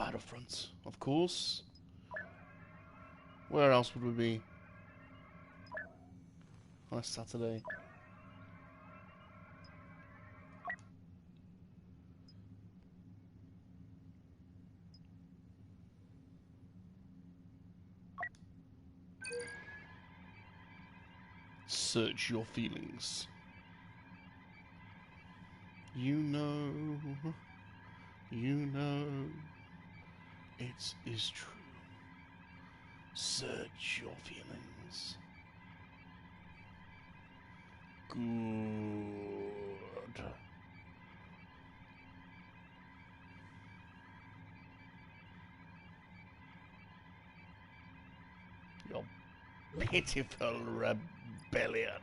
Battlefront, of course. Where else would we be on a Saturday? Search your feelings. You know, it is true. Search your feelings. Good. Your pitiful rebellion.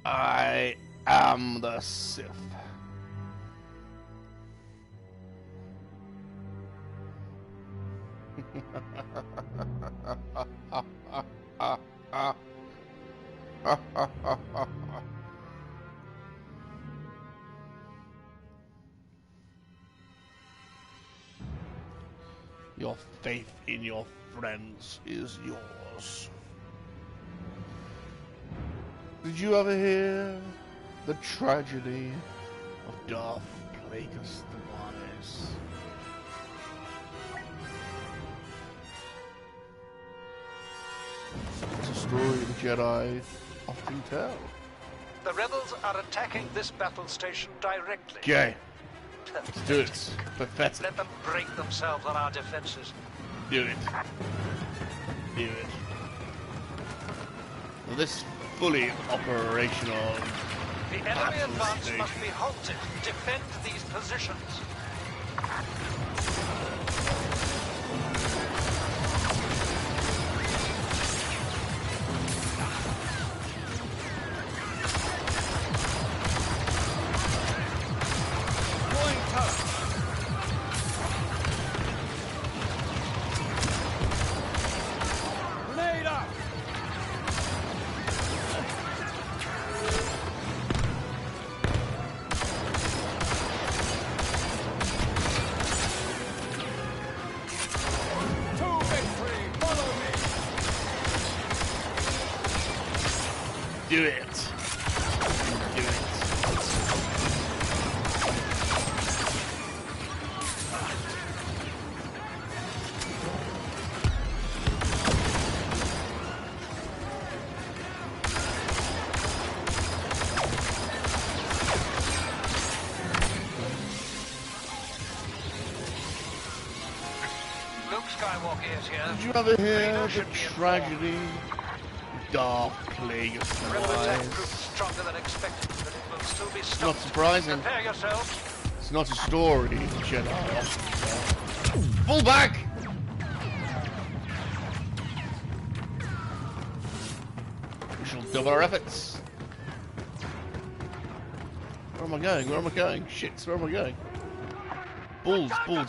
I am the Sith. Your faith in your friends is yours. Did you ever hear the tragedy of Darth Plagueis the Wise? It's a story the Jedi often tell. The rebels are attacking this battle station directly. Okay, let's do it. Pathetic. Let them break themselves on our defenses. Do it. Do it. Well, this fully operational The enemy battle advance station. must be halted. Defend these positions. Deploying turret. Grenade out. Do it. Do it. Luke Skywalker is here. Did you ever hear Vader the should be informed. tragedy of Darth Plagueis the Rebel attack Wise? proved stronger than expected, but it will still be Not stopped. surprising. Prepare yourselves. It's not a story the Jedi often tell. Pull back! We shall double our efforts. Where am I going? Where am I going? Shit, where am I going? Bulls, bulls.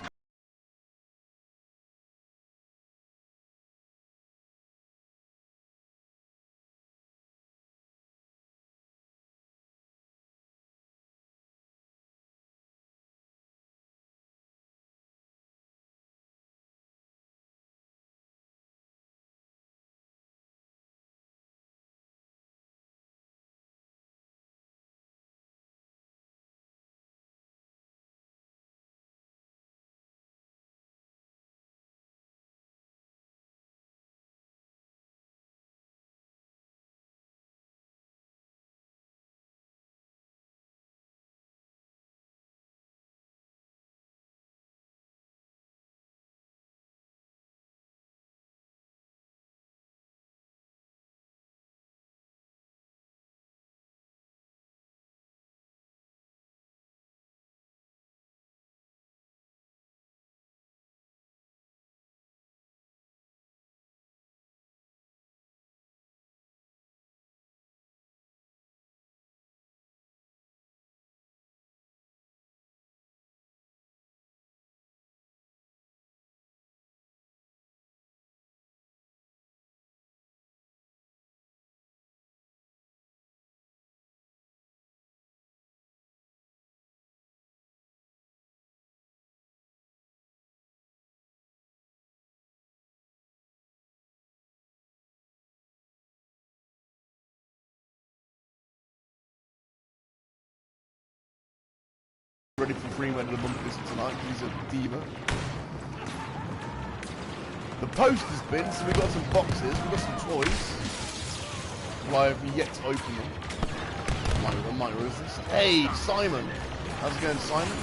3-man of Monkey-Lizard tonight. He's a diva. The post has been, so we've got some boxes, we've got some toys. Well, I have yet to open them. Might resist. Hey, Simon! How's it going, Simon?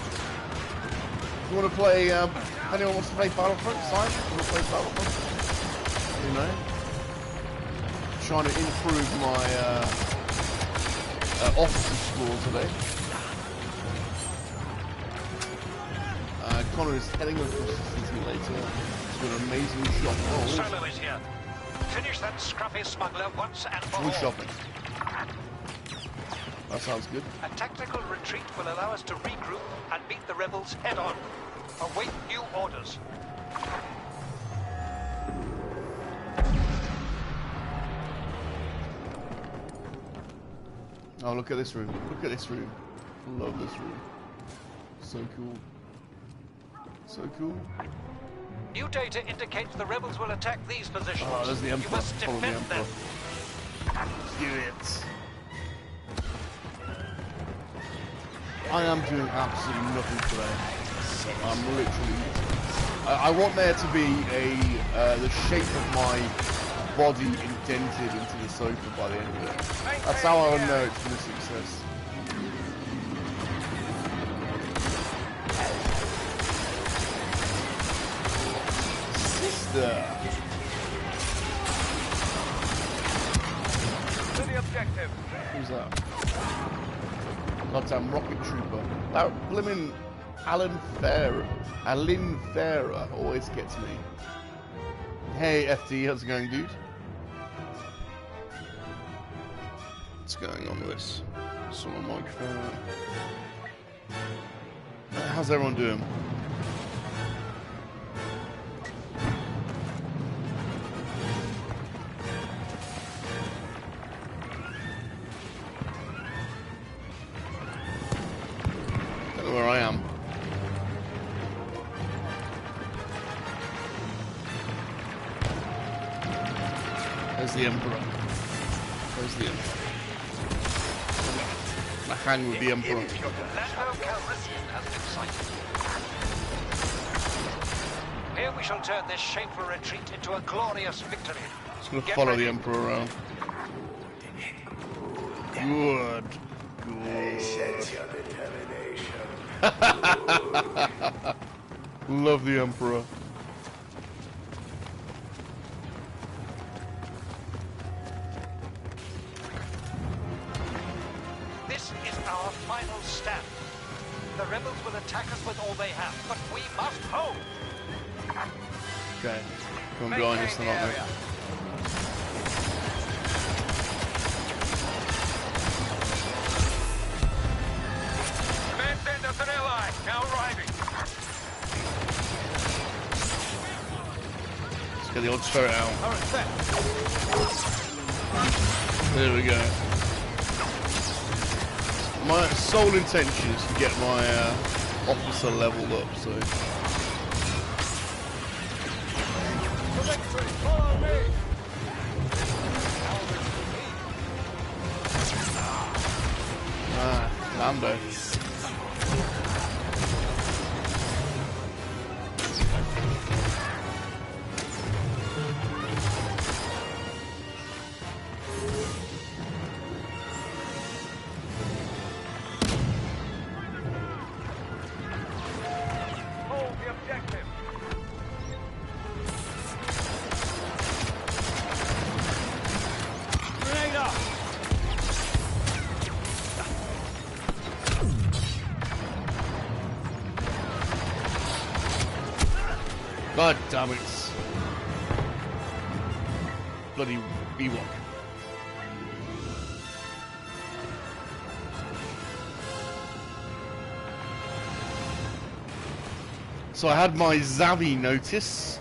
You want to play, anyone wants to play Battlefront? Simon? You want to play Battlefront? You know? Trying to improve my, officer score today. Connor is heading across the city later. He's got an amazing shot. Oh, Solo is here. Finish that scruffy smuggler once and for all. shopping. That sounds good. A tactical retreat will allow us to regroup and meet the rebels head-on. Await new orders. Oh, look at this room. Look at this room. I love this room. So cool. So cool. New data indicates the rebels will attack these positions. Oh, there's the Emperor. You must Follow the defend Emperor. them. Let's do it. I am doing absolutely nothing today. I'm literally... I want there to be the shape of my body indented into the sofa by the end of it. That's how I know it's been a success. Sister! To the objective. Who's that? Goddamn rocket trooper. That blimmin' Alan Farah always gets me. Hey FD, how's it going, dude? What's going on with this? Someone microphone. How's everyone doing? Don't know where I am. There's the Emperor. There's the Emperor. I hang with the Emperor. Here we shall turn this shameful retreat into a glorious victory. Just gonna follow the Emperor around. Good. Love the Emperor. This is our final stand. The rebels will attack us with all they have, but we must hold. Okay. Come behind us, then, aren't they? Command send us an ally, now arriving. Let's get the old turret out. There we go. My sole intention is to get my officer leveled up, so... Follow me. Lando. Hold the objective. Grenade up. God damn it. Bloody Ewok. So I had my Zavi notice.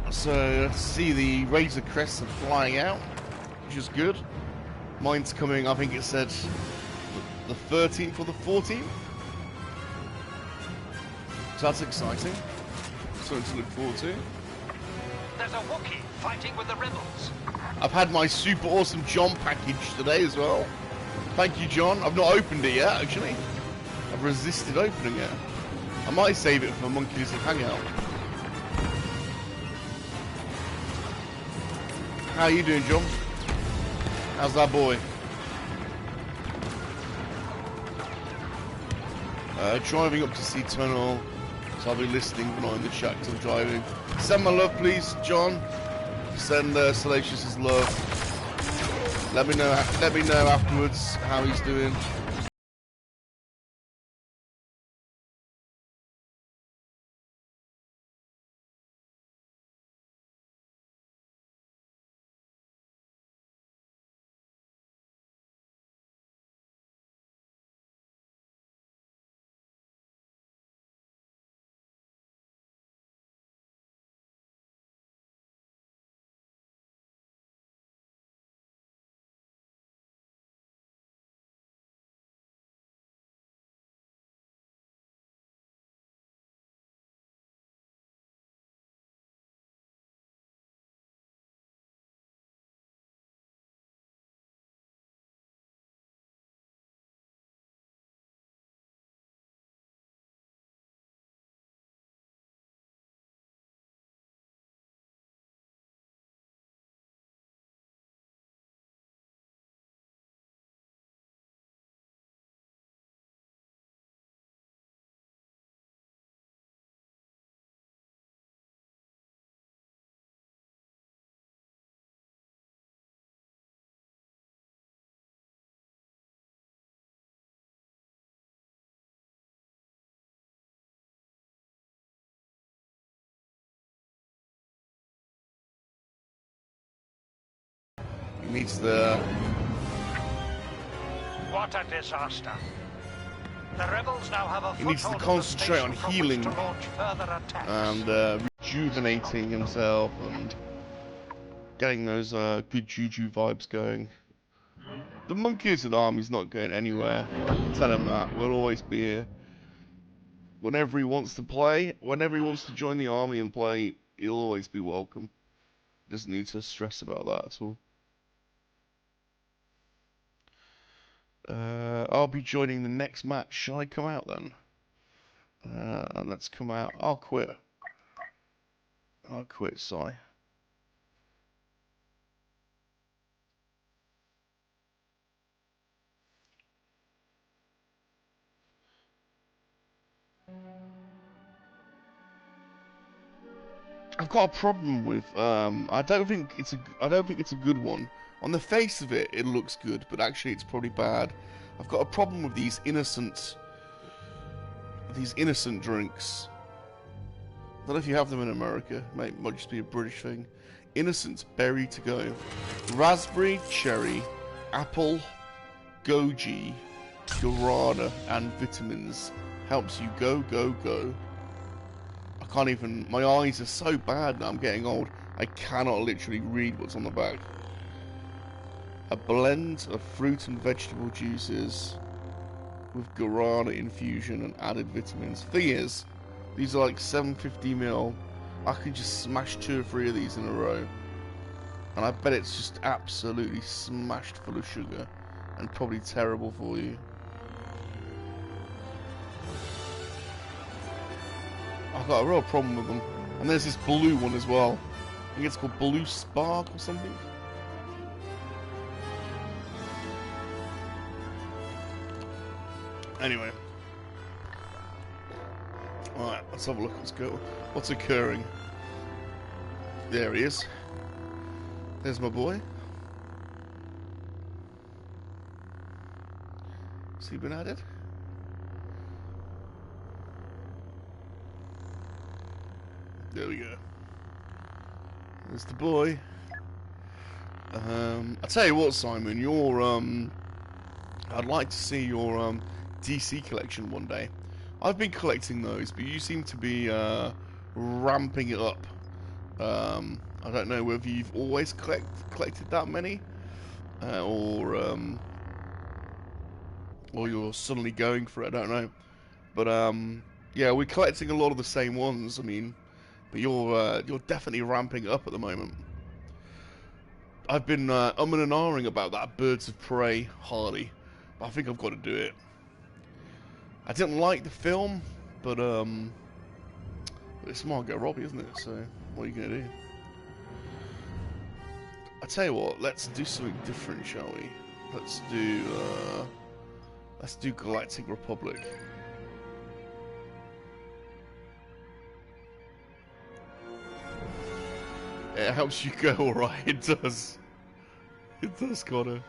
So see the Razor Crests are flying out, which is good. Mine's coming, I think it said the 13th or the 14th. So that's exciting. Something to look forward to. There's a Wookiee fighting with the rebels. I've had my super awesome John package today as well. Thank you, John. I've not opened it yet, actually. I've resisted opening it. I might save it for a Monkey-Lizard hangout. How you doing, John? How's that boy? Driving up to see Tunnel, so I'll be listening but not in the chat because I'm driving. Send my love, please, John. Send Salacious his love. Let me know afterwards how he's doing. He needs the... What a disaster. The rebels now have a He needs to foothold concentrate on from healing which to launch further attacks. and rejuvenating himself and getting those good juju vibes going. The Monkey-Lizard Army's not going anywhere. Tell him that. We'll always be here. Whenever he wants to play, whenever he wants to join the army and play, he'll always be welcome. Doesn't need to stress about that at all. I'll be joining the next match. Shall I come out then? Let's come out. I'll quit. I'll quit, Si. I've got a problem with I don't think it's a good one. On the face of it, it looks good, but actually it's probably bad. I've got a problem with these innocent drinks. I don't know if you have them in America. Might just be a British thing. Innocent berry to go. Raspberry, cherry, apple, goji, guarana, and vitamins. Helps you go, go, go. I can't even... My eyes are so bad now. I'm getting old. I cannot literally read what's on the back. A blend of fruit and vegetable juices with guarana infusion and added vitamins. Thing is, these are like 750ml. I could just smash 2 or 3 of these in a row. And I bet it's just absolutely smashed full of sugar. And probably terrible for you. I've got a real problem with them. And there's this blue one as well. I think it's called Blue Spark or something. Anyway. Alright, let's have a look. Let's go. What's occurring? There he is. There's my boy. Has he been added? There we go. There's the boy. I tell you what, Simon, your I'd like to see your DC collection one day. I've been collecting those, but you seem to be ramping it up. I don't know whether you've always collected that many, or you're suddenly going for it. I don't know, but yeah, we're collecting a lot of the same ones. I mean, but you're definitely ramping it up at the moment. I've been umming and ahhing about that Birds of Prey Harley, but I think I've got to do it. I didn't like the film, but it's Margot Robbie, isn't it? So what are you gonna do? I tell you what, let's do something different, shall we? Let's do Galactic Republic. It helps you go, alright, it does. It does, Connor.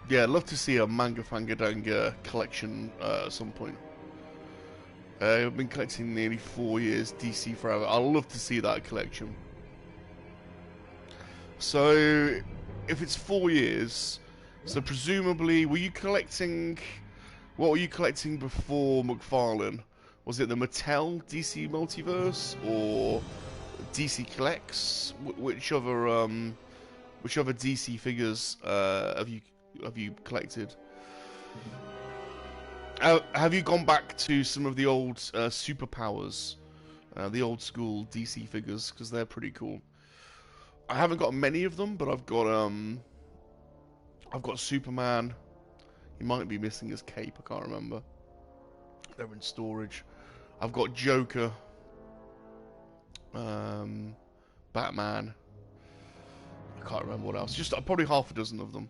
Yeah, I'd love to see a Manga Fangadanga collection at some point. I've been collecting nearly 4 years, DC forever. I'd love to see that collection. So, if it's 4 years, so presumably, were you collecting... What were you collecting before McFarlane? Was it the Mattel DC Multiverse, or DC Collects? Which other DC figures have you collected? Have you gone back to some of the old superpowers, the old school DC figures, because they're pretty cool. I haven't got many of them, but I've got Superman. He might be missing his cape. I can't remember. They're in storage. I've got Joker, Batman. I can't remember what else. Just probably half a dozen of them.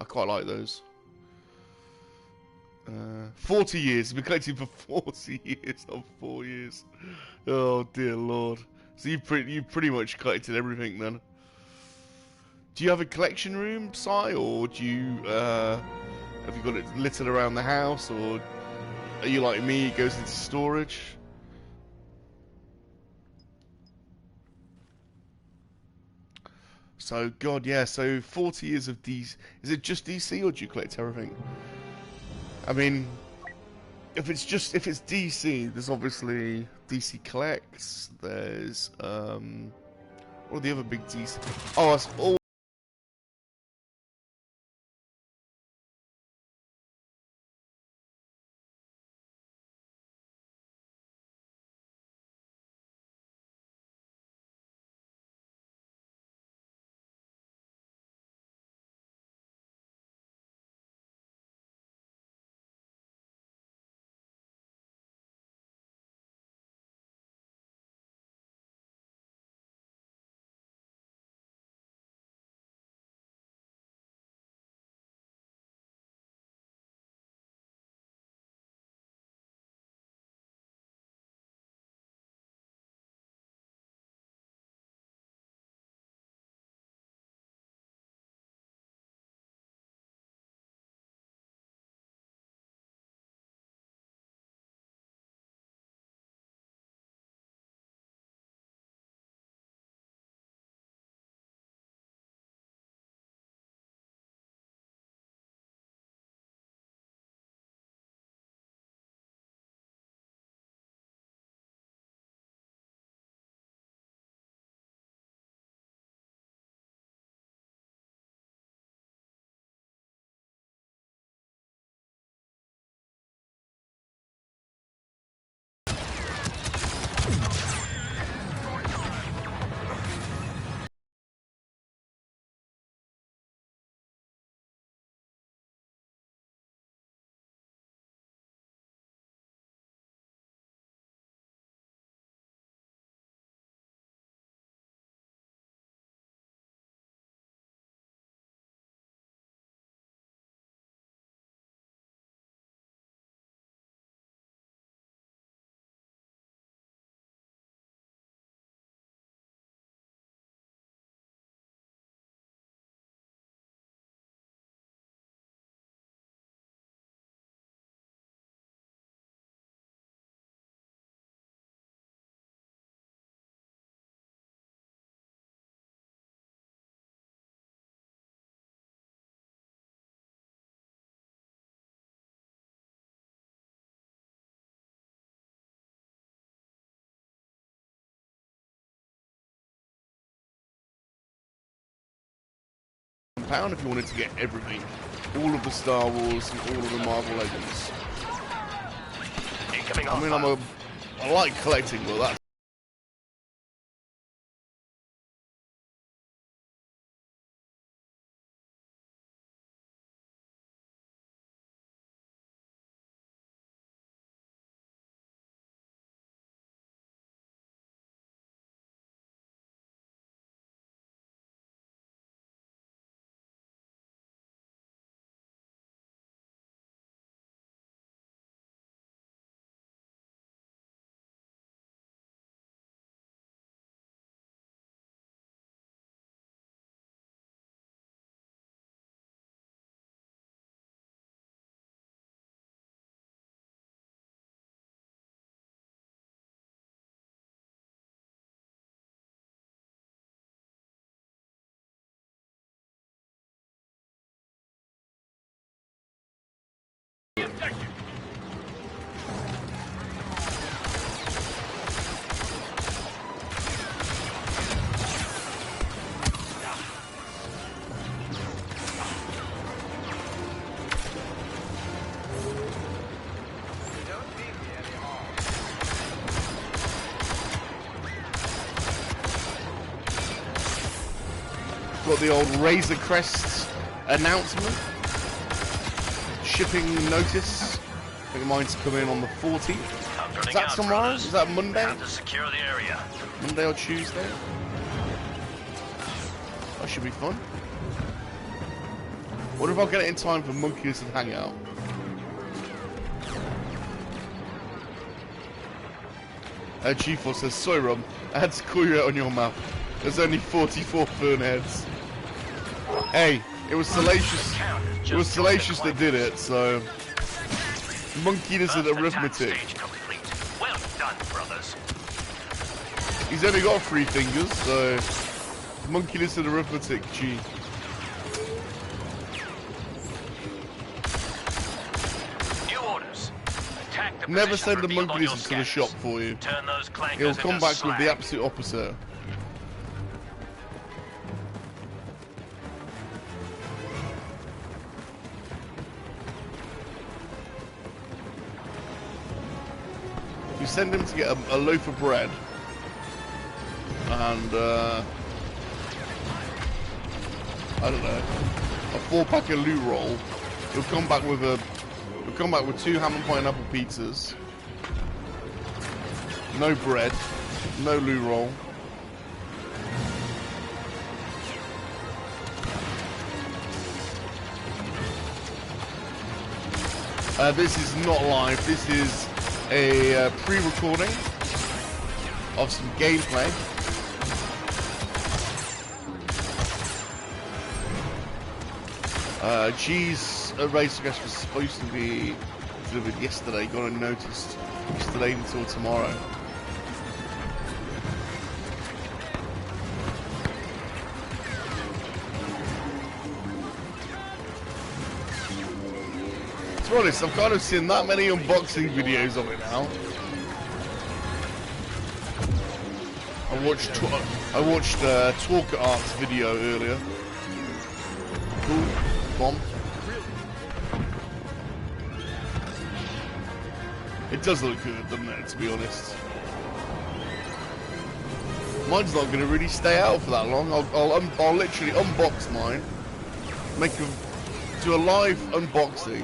I quite like those. 40 years. He's been collecting for 40 years, not 4 years. Oh dear Lord. So you've pretty much collected everything then. Do you have a collection room, Si, or do you have you got it littered around the house, or are you like me? It goes into storage. So God, yeah. So 40 years of DC. Is it just DC, or do you collect everything? I mean, if it's DC, there's obviously DC Collects. There's what are the other big DC? Oh, it's all. £1 if you wanted to get everything, all of the Star Wars and all of the Marvel Legends. Incoming I mean, offer. I like collecting, but that's... Got the old Razor Crest announcement. Shipping notice. I think mine's coming on the 14th. Is that tomorrow? Is that Monday? Time to secure the area. Monday or Tuesday? That should be fun. What if I get it in time for Monkey-Lizard Hangout? G4 says, sorry Rum, I had to call you out on your map. There's only 44 fern heads. Hey, it was Salacious. It was Salacious that did it, so Monkey-Lizard arithmetic. Well done, brothers. He's only got 3 fingers, so Monkey-Lizard arithmetic. G. New orders. Attack the Never position send the revealed on your Monkey-Lizard to the scanners. shop for you. Turn those clankers He'll come into back with the slag. absolute opposite. You send him to get a loaf of bread and I don't know, a 4-pack of loot roll. He'll come back with 2 ham and pineapple pizzas, no bread, no loot roll. This is not live. This is a pre-recording of some gameplay. G's race guest was supposed to be delivered yesterday, got unnoticed. It's delayed until tomorrow. To be honest, I've kind of seen that many unboxing videos of it now. I watched Talker Art's video earlier. Cool. Bomb. It does look good, doesn't it, to be honest? Mine's not going to really stay out for that long. I'll literally unbox mine, do a live unboxing,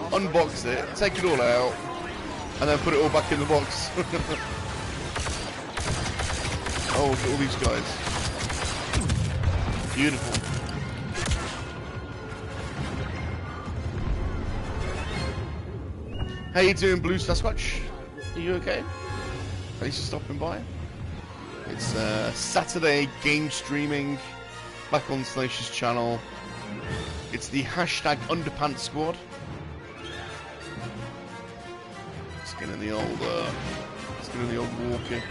unbox it, take it all out, and then put it all back in the box. Oh, look at all these guys. Beautiful. How you doing, Blue Sasquatch? Are you okay? Thanks for stopping by. It's Saturday game streaming back on Salacious channel. It's the hashtag Underpants Squad. Let's get in the old walkie.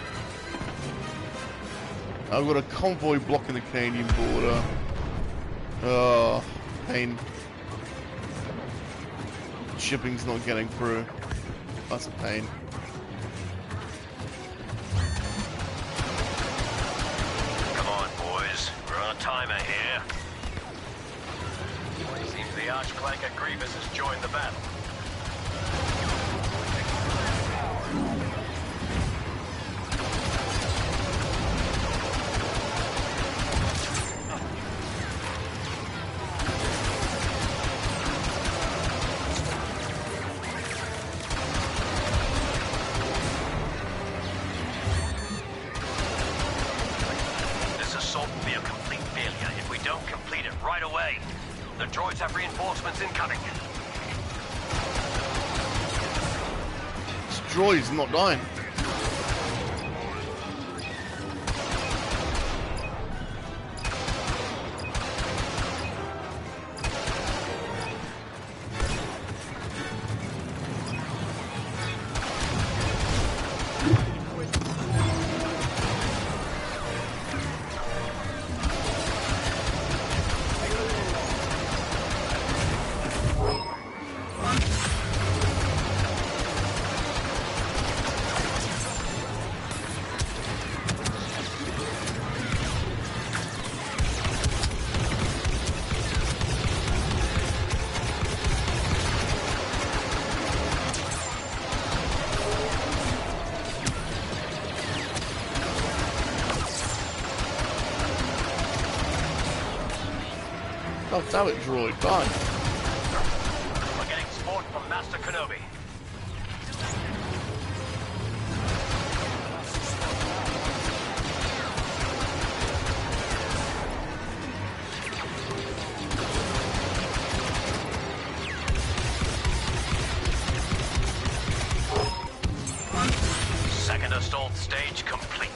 I've got a convoy blocking the Canadian border. Oh, pain. Shipping's not getting through. That's a pain. Come on, boys. We're on a timer here. Seems the arch-clanker Grievous has joined the battle. don't complete it right away, the droids have reinforcements incoming. This droid's not dying. God damn it, droid, die. We're getting support from Master Kenobi. Second assault stage complete.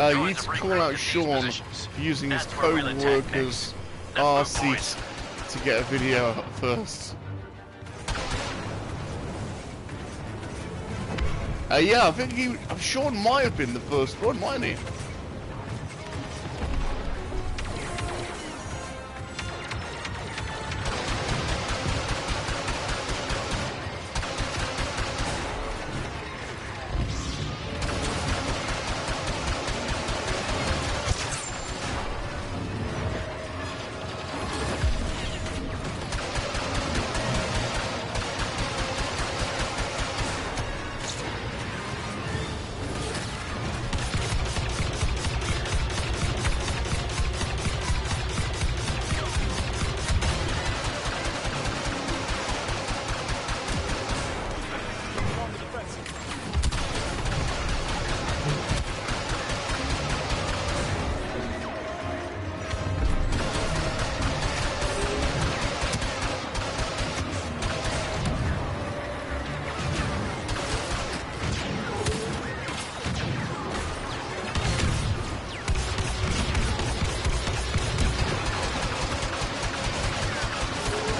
You need to call out Sean for using his co-worker's RC to get a video up first. Yeah, I think Sean might have been the first one, mightn't he?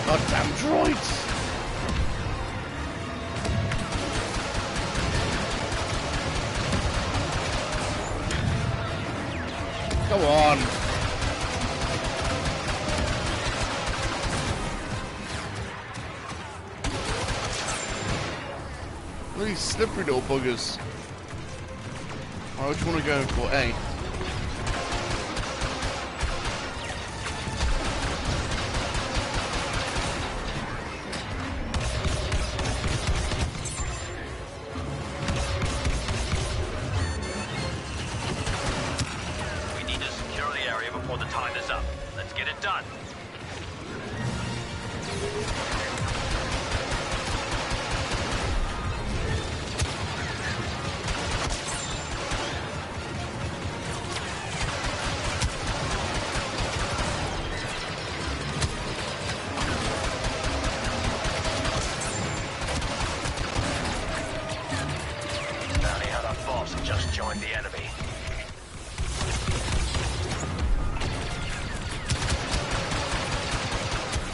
Goddamn droids! Come on! Look at these slippery little buggers. I just want to go for A. Just joined the enemy.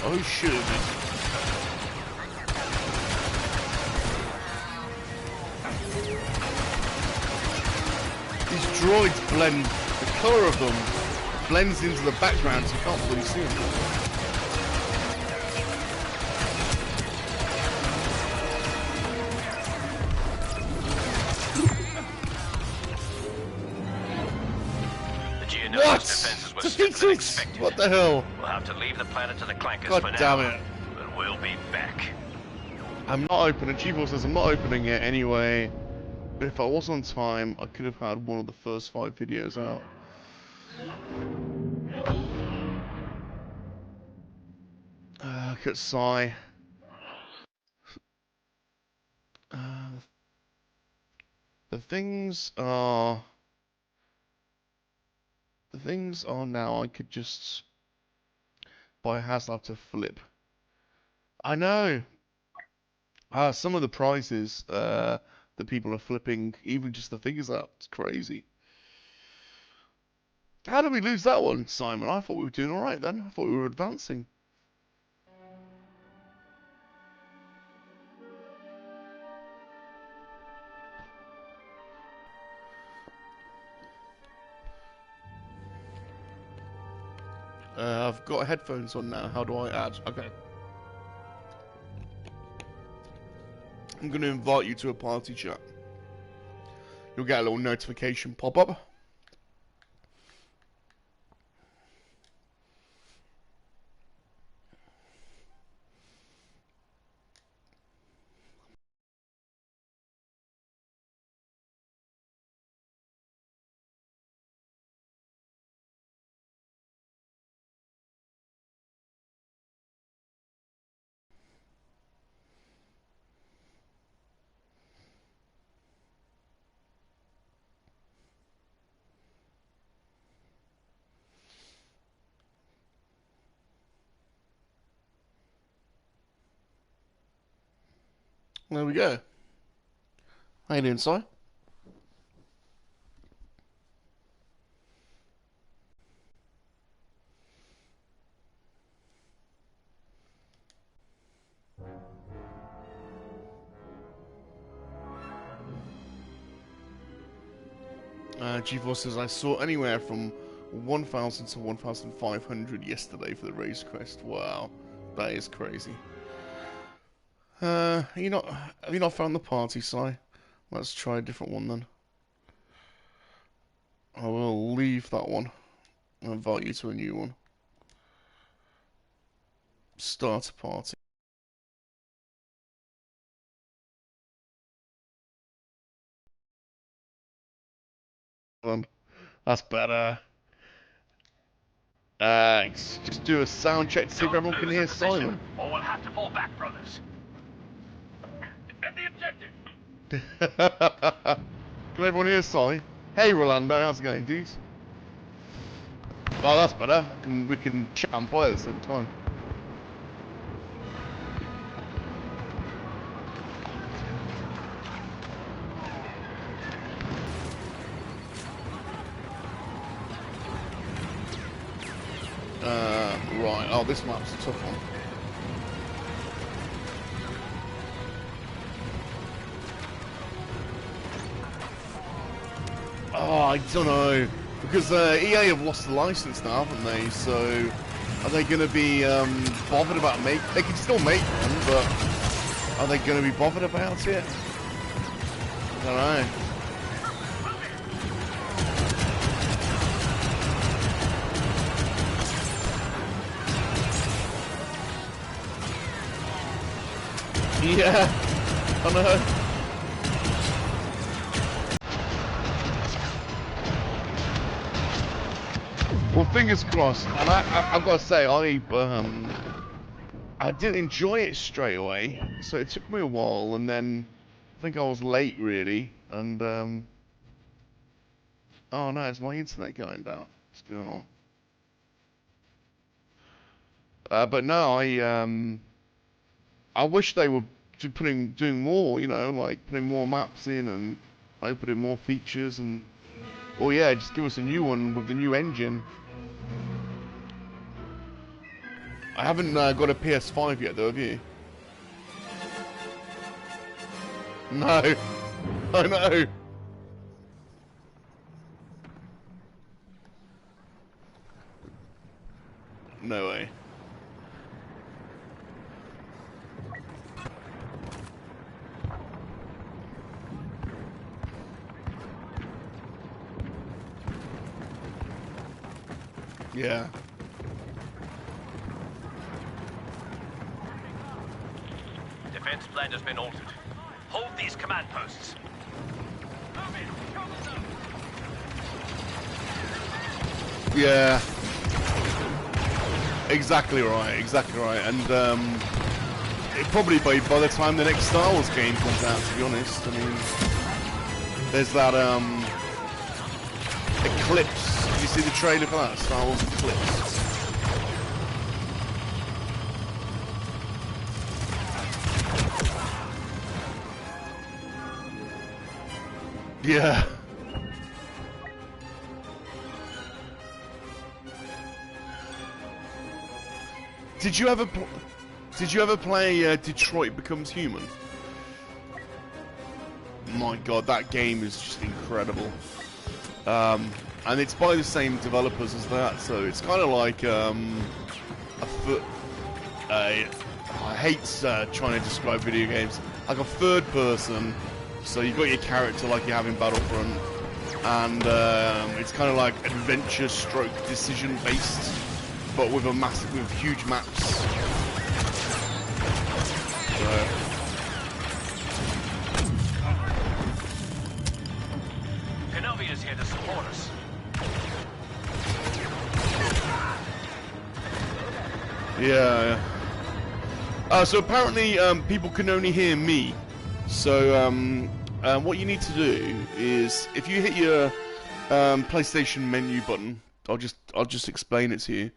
Oh shit. These droids blend, the colour of them blends into the background so you can't really see them. What? Defeated! What the hell? We'll have to leave the planet to the clankers God for now. damn it. But we'll be back. I'm not opening, Chief says I'm not opening it anyway. But if I was on time, I could have had one of the first 5 videos out. at Psy. The things are now I could just buy a HasLab to flip. I know. Some of the prizes that people are flipping, even just the figures up, it's crazy. How did we lose that one, Simon? I thought we were doing alright then. I thought we were advancing. I've got headphones on now. How do I add? Okay. I'm going to invite you to a party chat. You'll get a little notification pop up. There we go. How you doing, Si? G4 says, I saw anywhere from 1,000 to 1,500 yesterday for the race quest. Wow, that is crazy. Have you not found the party, Si? Let's try a different one then. I will leave that one and invite you to a new one. Start a party. That's better. Just do a sound check to see if everyone can hear Simon. Or we'll have to fall back, brothers. Get the objective. Can everyone hear Si? Hey Rolando, how's it going, dudes? Oh, that's better. We can chat and play at the same time. Right. Oh, this map's a tough one. Oh, I don't know. Because EA have lost the license now, haven't they? So, are they going to be bothered about making... They can still make one, but are they going to be bothered about it? I don't know. Yeah, I know. Well, fingers crossed. And I've got to say, I didn't enjoy it straight away, so it took me a while, and then I think I was late really, and oh no, is my internet going down? What's going on? But no, I wish they were doing more, you know, like putting more maps in and opening more features, and oh yeah, just give us a new one with the new engine. I haven't got a PS5 yet though, have you? No, I know. No way. Yeah. Defense plan has been altered. Hold these command posts. Yeah. Exactly right, exactly right. And it probably by the time the next Star Wars game comes out, to be honest. I mean, there's that Eclipse. Did you see the trailer for that? Star Wars Eclipse. Yeah. Did you ever play Detroit Becomes Human? My God, that game is just incredible. And it's by the same developers as that, so it's kind of like I hate trying to describe video games, like a third person. So you've got your character like you have in Battlefront, and it's kind of like adventure stroke decision based, but with huge maps. So. Kenobi is here to support us. Yeah. So apparently people can only hear me. So what you need to do is, if you hit your PlayStation menu button, I'll just explain it to you.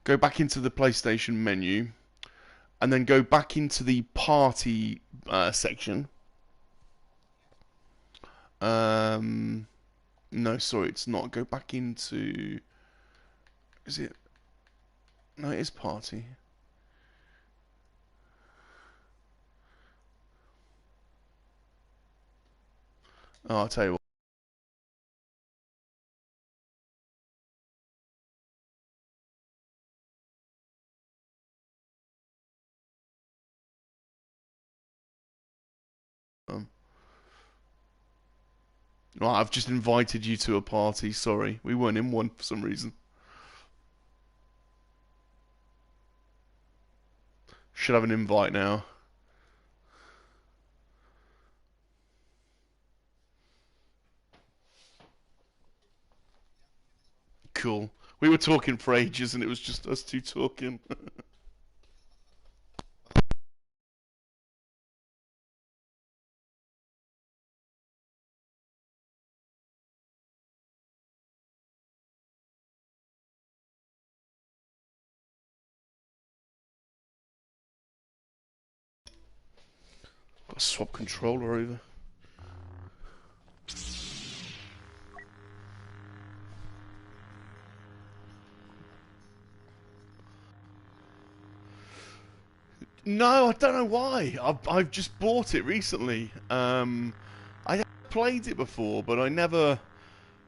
Go back into the PlayStation menu, and then go back into the party section. No, sorry, it's not. Go back into. Is it? No, it is party. Oh, I'll tell you what. Right, I've just invited you to a party. Sorry, we weren't in one for some reason. Should have an invite now. Cool. We were talking for ages, and it was just us two talking. Got to swap controller over. No, I don't know why. I've just bought it recently. I played it before, but I never.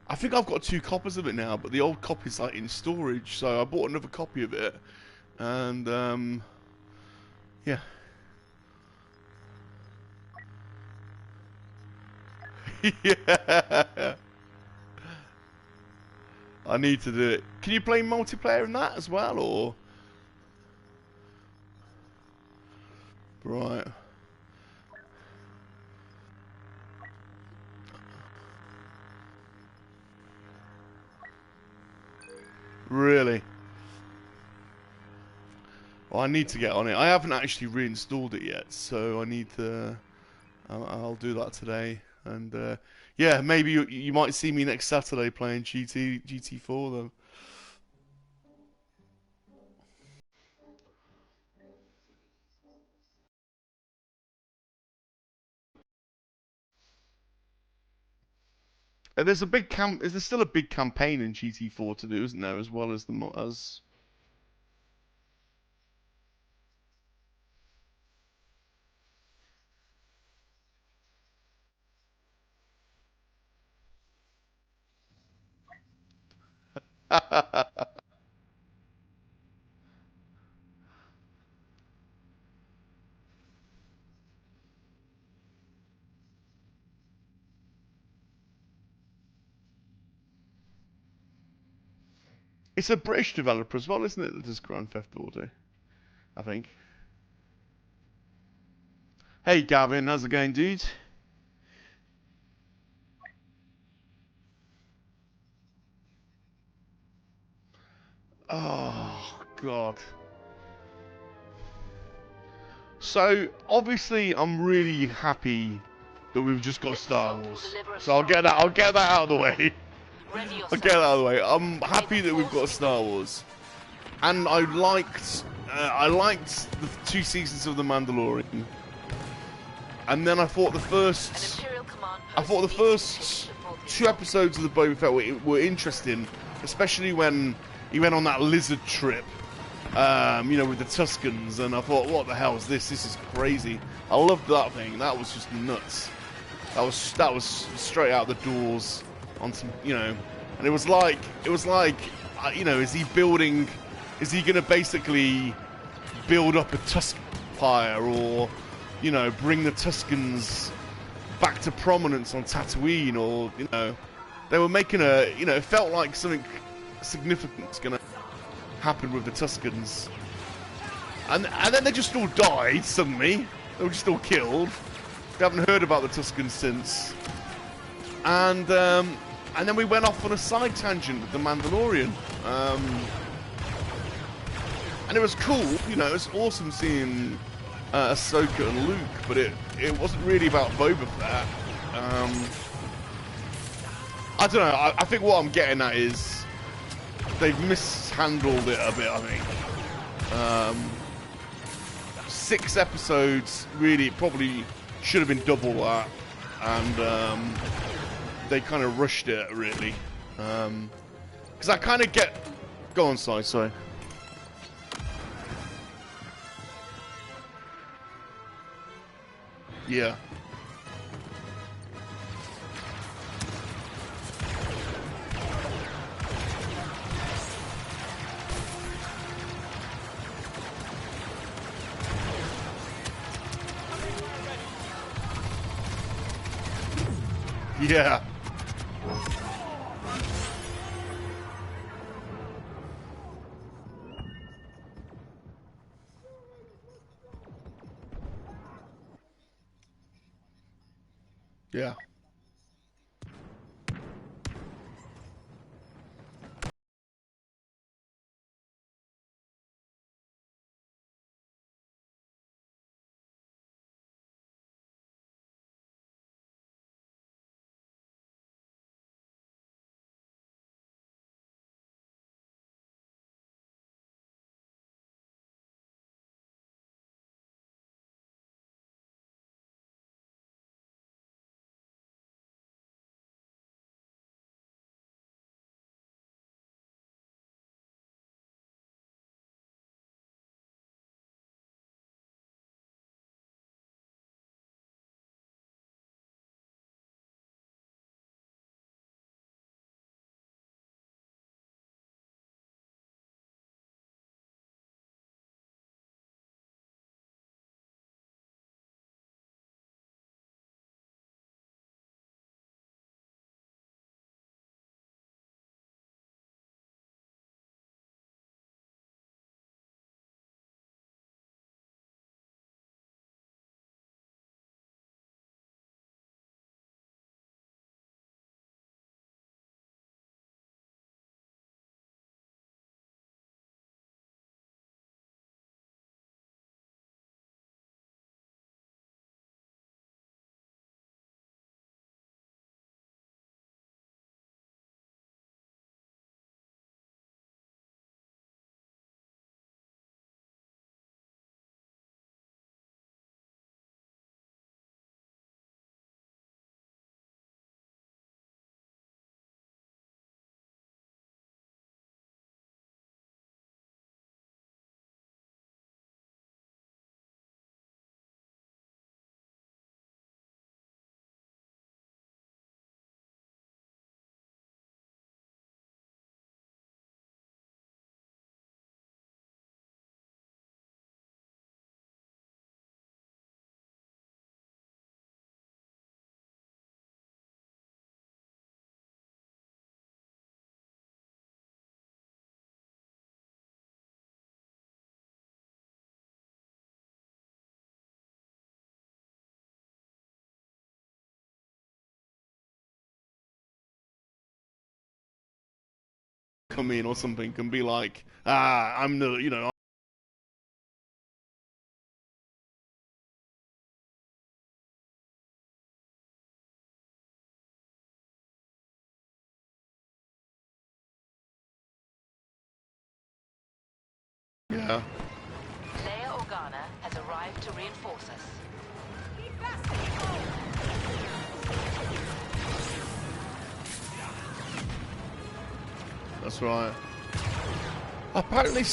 I think I've got 2 copies of it now, but the old copy's like in storage, so I bought another copy of it, and yeah. Yeah. I need to do it. Can you play multiplayer in that as well, or? Right. Really? Well, I need to get on it. I haven't actually reinstalled it yet, so I need to. I'll do that today, and yeah, maybe you might see me next Saturday playing GT4 then. And there's a big Is there still a big campaign in GT4 to do, isn't there, as well as as. It's a British developer as well, isn't it, that does Grand Theft Auto? I think. Hey Gavin, how's it going, dude? Oh God. So, obviously, I'm really happy that we've just got Star Wars. So I'll get that out of the way. I'll get that out of the way. I'm happy that we've got Star Wars. And I liked the 2 seasons of The Mandalorian. And then I thought the first 2 episodes of the Boba Fett were interesting, especially when he went on that lizard trip, you know, with the Tuscans, and I thought, what the hell is this? This is crazy. I loved that thing. That was just nuts. That was straight out the doors on some, you know, and it was like, you know, is he going to basically build up a Tuscan empire, or, you know, bring the Tuscans back to prominence on Tatooine, or, you know, they were making you know, it felt like something significant was going to happen with the Tuscans. And then they just all died suddenly. They were just all killed. We haven't heard about the Tuscans since. And then we went off on a side tangent with the Mandalorian. And it was cool, you know, it was awesome seeing Ahsoka and Luke, but it wasn't really about Boba Fett. I don't know, I think what I'm getting at is they've mishandled it a bit, I think. 6 episodes, really, probably should have been double that, and they kind of rushed it, really. Because I kind of get... Go on, sorry. Yeah. Yeah. Yeah. come in or something and be like, I'm the, yeah. Player Organa has arrived to reinforce us. That's right. Apparently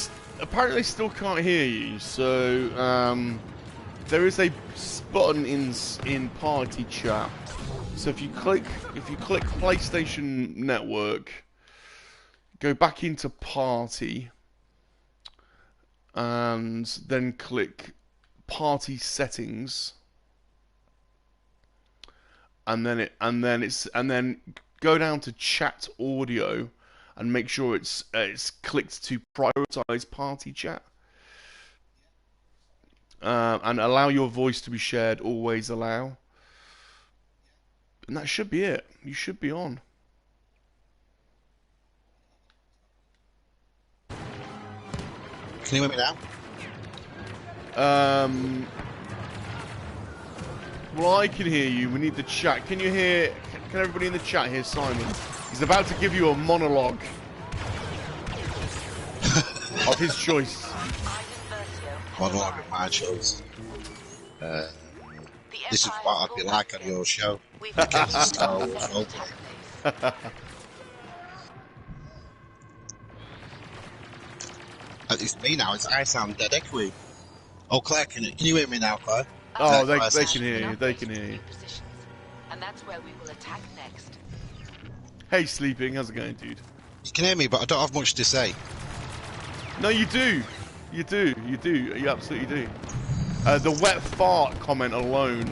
still can't hear you. So there is a button in party chat. So if you click PlayStation Network, go back into party, and then click party settings, and then go down to chat audio, and make sure it's clicked to prioritize party chat, and allow your voice to be shared. Always allow, and that should be it. You should be on. Can you hear me now? Well, I can hear you. We need the chat. Can you hear? Can everybody in the chat hear Simon? He's about to give you a monologue of his choice. Monologue of my choice. This is what I'd be like on your show. It's me now. I sound dead echoey. Oh, Claire, can you hear me now, Claire? Oh, they can hear you. They can hear you. And that's where we will attack next. Hey, Sleeping. How's it going, dude? You can hear me, but I don't have much to say. No, you do. You do. You do. You absolutely do. The wet fart comment alone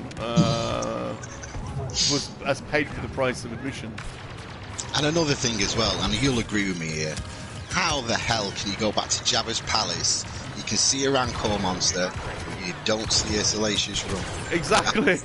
has paid for the price of admission. And another thing as well, and you'll agree with me here. How the hell can you go back to Jabba's palace? You can see a Rancor monster, but you don't see a Salacious Rum. Exactly.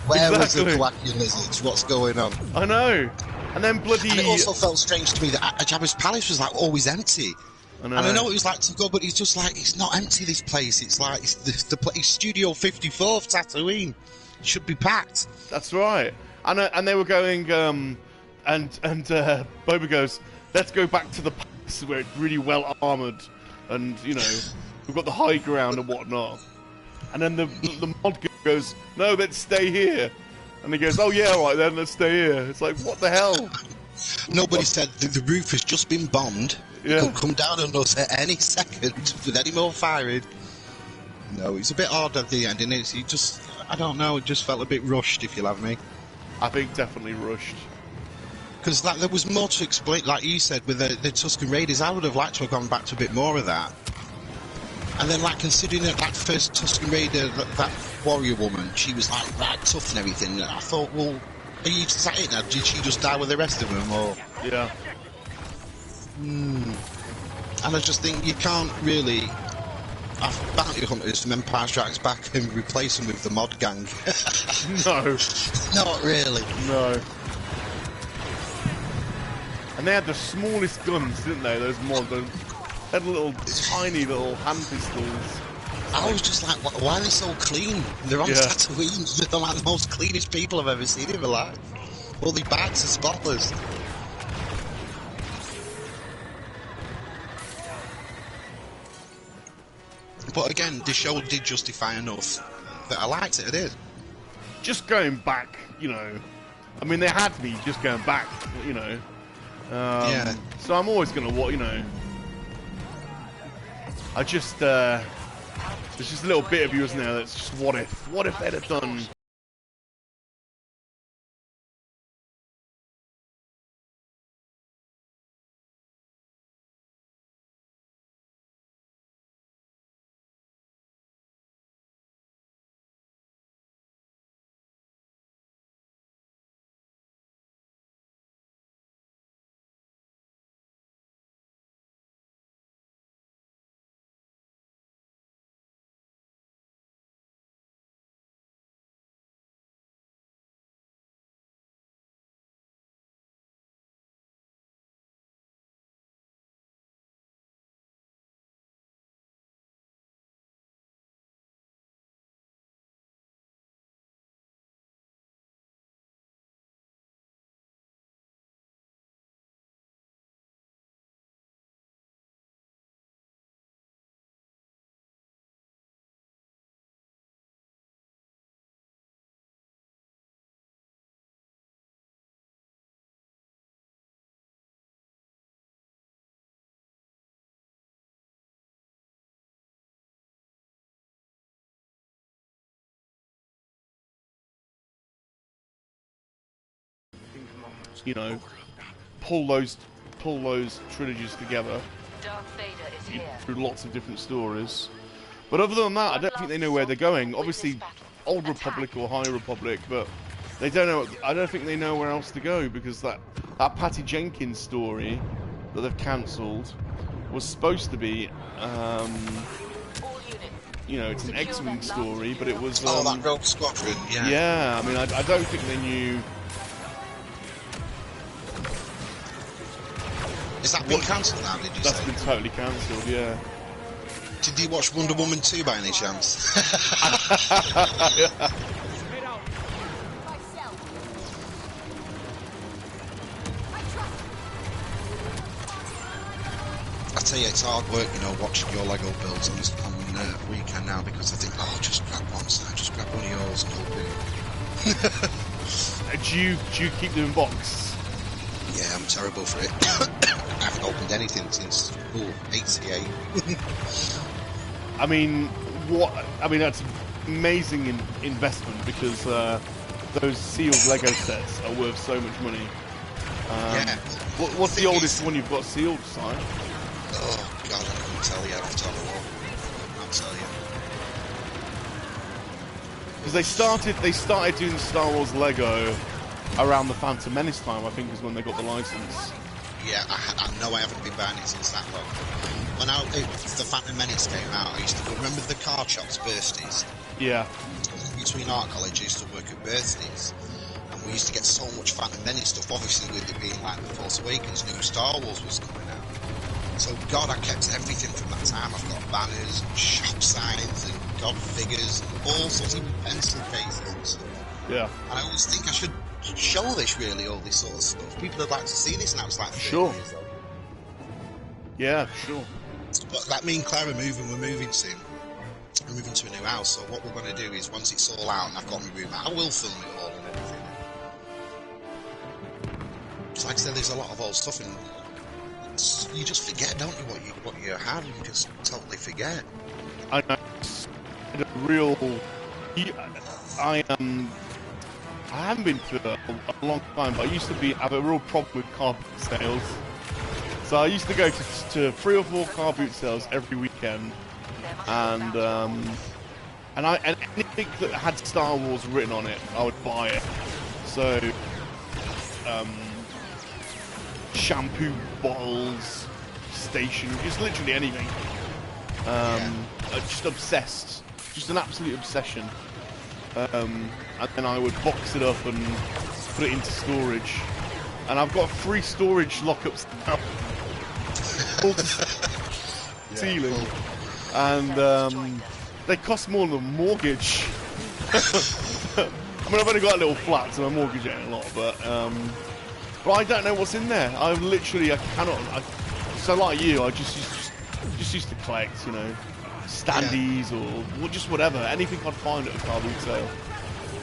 Where was the Kowakian lizards? What's going on? I know. And then bloody. And it also felt strange to me that Jabba's palace was like always empty. I know. And I know it was like to go, but it's just like it's not empty. This place, it's like it's the place Studio 54 of Tatooine. It should be packed. That's right. And they were going. And Boba goes, "Let's go back to the palace where it's really well armored, and we've got the high ground and whatnot." And then the mod goes, "No, let's stay here." And he goes, "Oh yeah, all right then, let's stay here." It's like, what the hell? Nobody said the roof has just been bombed. Yeah. It could come down on us at any second with any more firing. No, it's a bit odd at the end, and it just, I don't know, it just felt a bit rushed, if you'll have me. I think definitely rushed. Because there was more to explain, like you said, with the Tusken Raiders. I would have liked to have gone back to a bit more of that. And then, like, considering that first Tusken Raider, that warrior woman, she was, like, right tough and everything. I thought, well, are you sat in now? Did she just die with the rest of them, or...? Yeah. And I just think you can't really have bounty hunters from Empire Strikes Back and replace them with the mod gang. No. Not really. No. And they had the smallest guns, didn't they? Those mods. They had little, tiny little hand pistols. I was just like, why are they so clean? They're on Tatooine. They're like the most cleanest people I've ever seen in my life. All the bags are spotless. But again, the show did justify enough that I liked it. I did. Just going back, I mean, they had me just going back, Yeah. So I'm always gonna, I just, there's just a little bit of you, isn't there? That's just what if they'd have done you know, pull those trilogies together Darth Vader is here. through lots of different stories. But other than that, I don't think they know where they're going. Obviously, Old Republic or High Republic, but they don't know. I don't think they know where else to go, because that Patty Jenkins story that they've cancelled was supposed to be, you know, it's an X-Wing story, but it was. That Rogue Squadron. Yeah. Yeah, I mean, I don't think they knew. Is that been cancelled now? Did you That's say? been totally cancelled. Yeah. Did you watch Wonder Woman 2 by any chance? I tell you, it's hard work, you know, watching your Lego builds on weekend now, because I think, oh, just grab one side, just grab one of yours and open it. Do you keep them in box? Yeah, I'm terrible for it. I haven't opened anything since 88. I mean, that's an amazing investment, because those sealed Lego sets are worth so much money. Yeah. What's the oldest one you've got sealed, Si? Oh God, I couldn't tell you. I'll tell you what. I'll tell you. Because they started doing Star Wars Lego around the Phantom Menace time, I think, is when they got the license. Yeah, I know I haven't been buying it since that long. When the Phantom Menace came out, I used to go, remember the card shops, Birthdays? Yeah. Between art college, I used to work at Birthdays. And we used to get so much Phantom Menace stuff, obviously with it being like The Force Awakens, new Star Wars was coming out. So, God, I kept everything from that time. I've got banners, and shop signs, and God figures, and all sorts of pencil cases and stuff. Yeah. And I always think I should show this, really, all this sort of stuff. People would like to see this now. It's like 30 Sure. years old. Yeah, sure. But like me and Claire are moving, we're moving soon. We're moving to a new house, so what we're going to do is, once it's all out and I've got my room out, I will film it all and everything. Because like I said, there's a lot of old stuff, and you just forget, don't you, what you had, you just totally forget. I know. Real. I haven't been to a long time, but I used to have a real problem with car boot sales. So I used to go to 3 or 4 car boot sales every weekend, and anything that had Star Wars written on it, I would buy it. So, shampoo bottles, stationery, just literally anything. Just obsessed, just an absolute obsession. And then I would box it up and put it into storage. And I've got 3 storage lockups now. Ceiling. And they cost more than a mortgage. I mean, I've only got a little flat, so my mortgage ain't a lot, but I don't know what's in there. I cannot. So like you, I just used to collect, you know, standees or just whatever, anything I'd find at a car boot sale.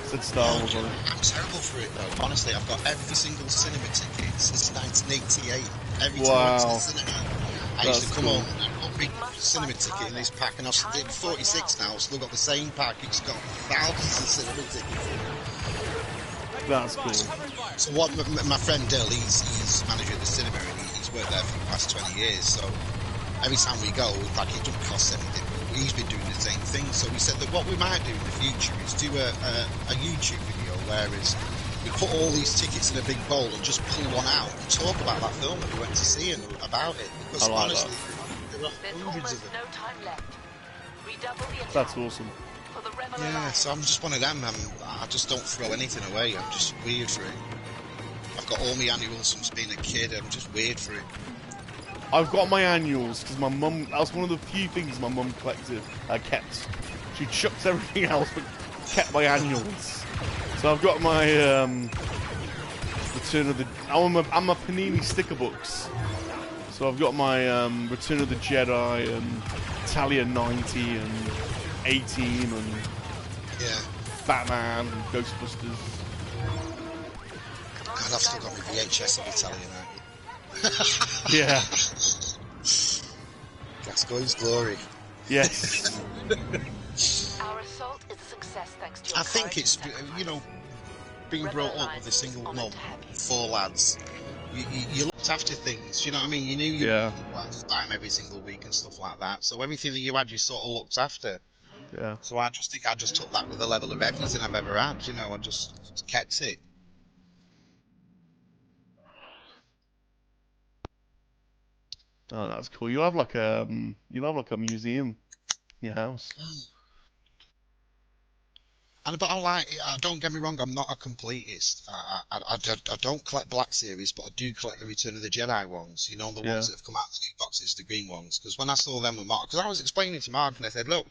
Said Star Wars on it. I'm terrible for it though. Honestly, I've got every single cinema ticket since 1988. Every time I went to the cinema, I used to come home and I've got a big cinema ticket in this pack, and I've 46 now, I've still got the same pack. It's got thousands of cinema tickets in it. That's cool. So what my friend Dill, he's manager at the cinema, and he's worked there for the past 20 years. So every time we go, like, it doesn't cost anything. He's been doing the same thing. So we said that what we might do in the future is do a YouTube video where we put all these tickets in a big bowl and just pull one out and talk about that film that we went to see and about it. Because honestly, there are hundreds of them. No time left. Redouble the attack. That's awesome. For the rebel Yeah, alliance. so I'm just one of them. I just don't throw anything away. I'm just weird for it. I've got all my annuals since being a kid. I'm just weird for it. I've got my annuals because my mum. That was one of the few things my mum kept. She chucked everything else but kept my annuals. So I've got my Return of the. I'm a Panini sticker books. So I've got my Return of the Jedi and Italia 90 and 18 and Batman and Ghostbusters. God, I've still got my VHS of Italian. Yeah. Gascoigne's glory. Yes. Our assault is a success thanks to your I think courage it's, and sacrifice. you know, being brought up with a single mum, 4 lads, you looked after things. You know what I mean? You knew you had to buy them every single week and stuff like that. So everything that you had, you sort of looked after. Yeah. So I just think I just took that with the level of everything I've ever had. You know, I just kept it. Oh, that's cool. You have like a museum in your house. But don't get me wrong, I'm not a completist. I don't collect Black Series, but I do collect the Return of the Jedi ones. You know, the ones that have come out of the new boxes, the green ones. Because when I saw them with Mark, because I was explaining to Mark and I said, look,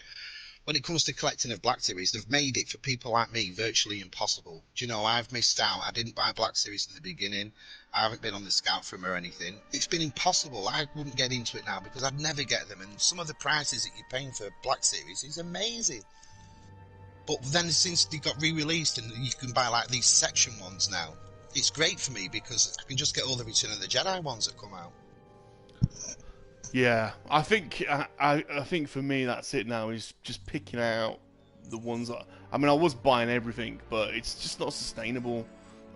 when it comes to collecting of Black Series, they've made it for people like me virtually impossible. Do you know, I've missed out. I didn't buy Black Series in the beginning. I haven't been on the scout for them or anything. It's been impossible. I wouldn't get into it now because I'd never get them. And some of the prices that you're paying for Black Series is amazing. But then since they got re-released and you can buy like these section ones now, it's great for me because I can just get all the Return of the Jedi ones that come out. Yeah, I think for me that's it now. Is just picking out the ones that I mean I was buying everything, but it's just not sustainable.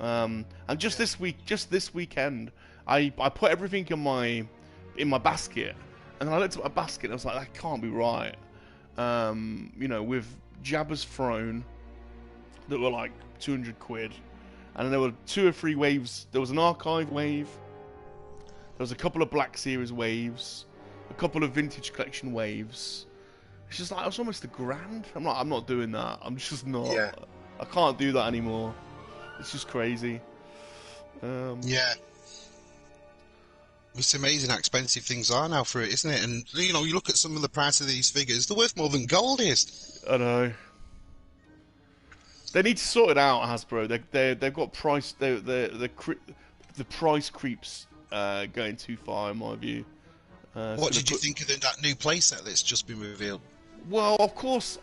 And just this weekend, I put everything in my basket, and I looked at my basket and I was like, that can't be right. You know, with Jabba's throne that were like 200 quid, and then there were 2 or 3 waves. There was an archive wave. There was a couple of Black Series waves, a couple of vintage collection waves. It's just like, it was almost $1,000. I'm not doing that. I'm just not. Yeah. I can't do that anymore. It's just crazy. Yeah. It's amazing how expensive things are now for it, isn't it? And, you know, you look at some of the price of these figures, they're worth more than gold is. I know. They need to sort it out, Hasbro. They've got price. The price creeps going too far, in my view. What did you think of that new playset that's just been revealed? Well, of course,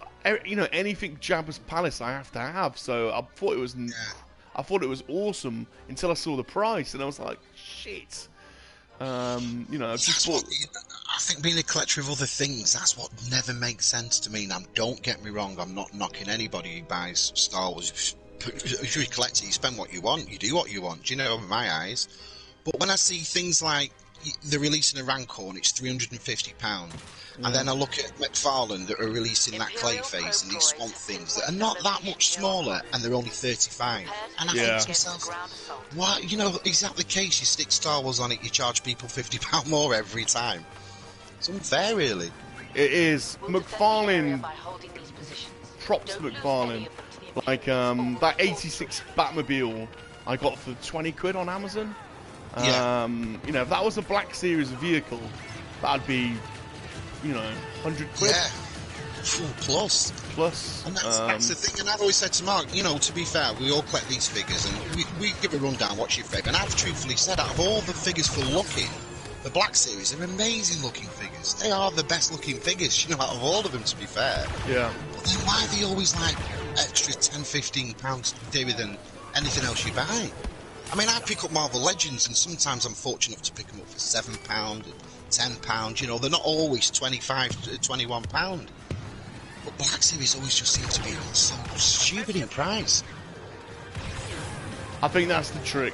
you know, anything Jabba's Palace I have to have. So I thought it was awesome until I saw the price, and I was like, shit. You know, I just thought. I think being a collector of other things, that's what never makes sense to me. Now, don't get me wrong, I'm not knocking anybody who buys Star Wars. If you're a collector, you spend what you want, you do what you want, you know, in my eyes. But when I see things like they're releasing a Rancor and it's £350, and then I look at McFarlane that are releasing that Clayface and these Swamp Things that are not that much smaller and they're only 35, and I think to myself, why, you know, is that the case? You stick Star Wars on it, you charge people £50 more every time. It's unfair, really. It is. McFarlane, props to McFarlane. Like, that 86 Batmobile I got for 20 quid on Amazon. You know, if that was a Black Series vehicle, that'd be, you know, 100 quid. Yeah. Plus. And that's the thing, and I've always said to Mark, you know, to be fair, we all collect these figures, and we give a rundown, what's your favourite, and I've truthfully said, out of all the figures for looking, the Black Series are amazing looking figures. They are the best looking figures, you know, out of all of them, to be fair. Yeah. But then why are they always like extra £10-15 dearer than anything else you buy? I mean, I pick up Marvel Legends, and sometimes I'm fortunate enough to pick them up for £7, £10, you know, they're not always £25 to £21. But Black Series always just seem to be so stupid in price. I think that's the trick,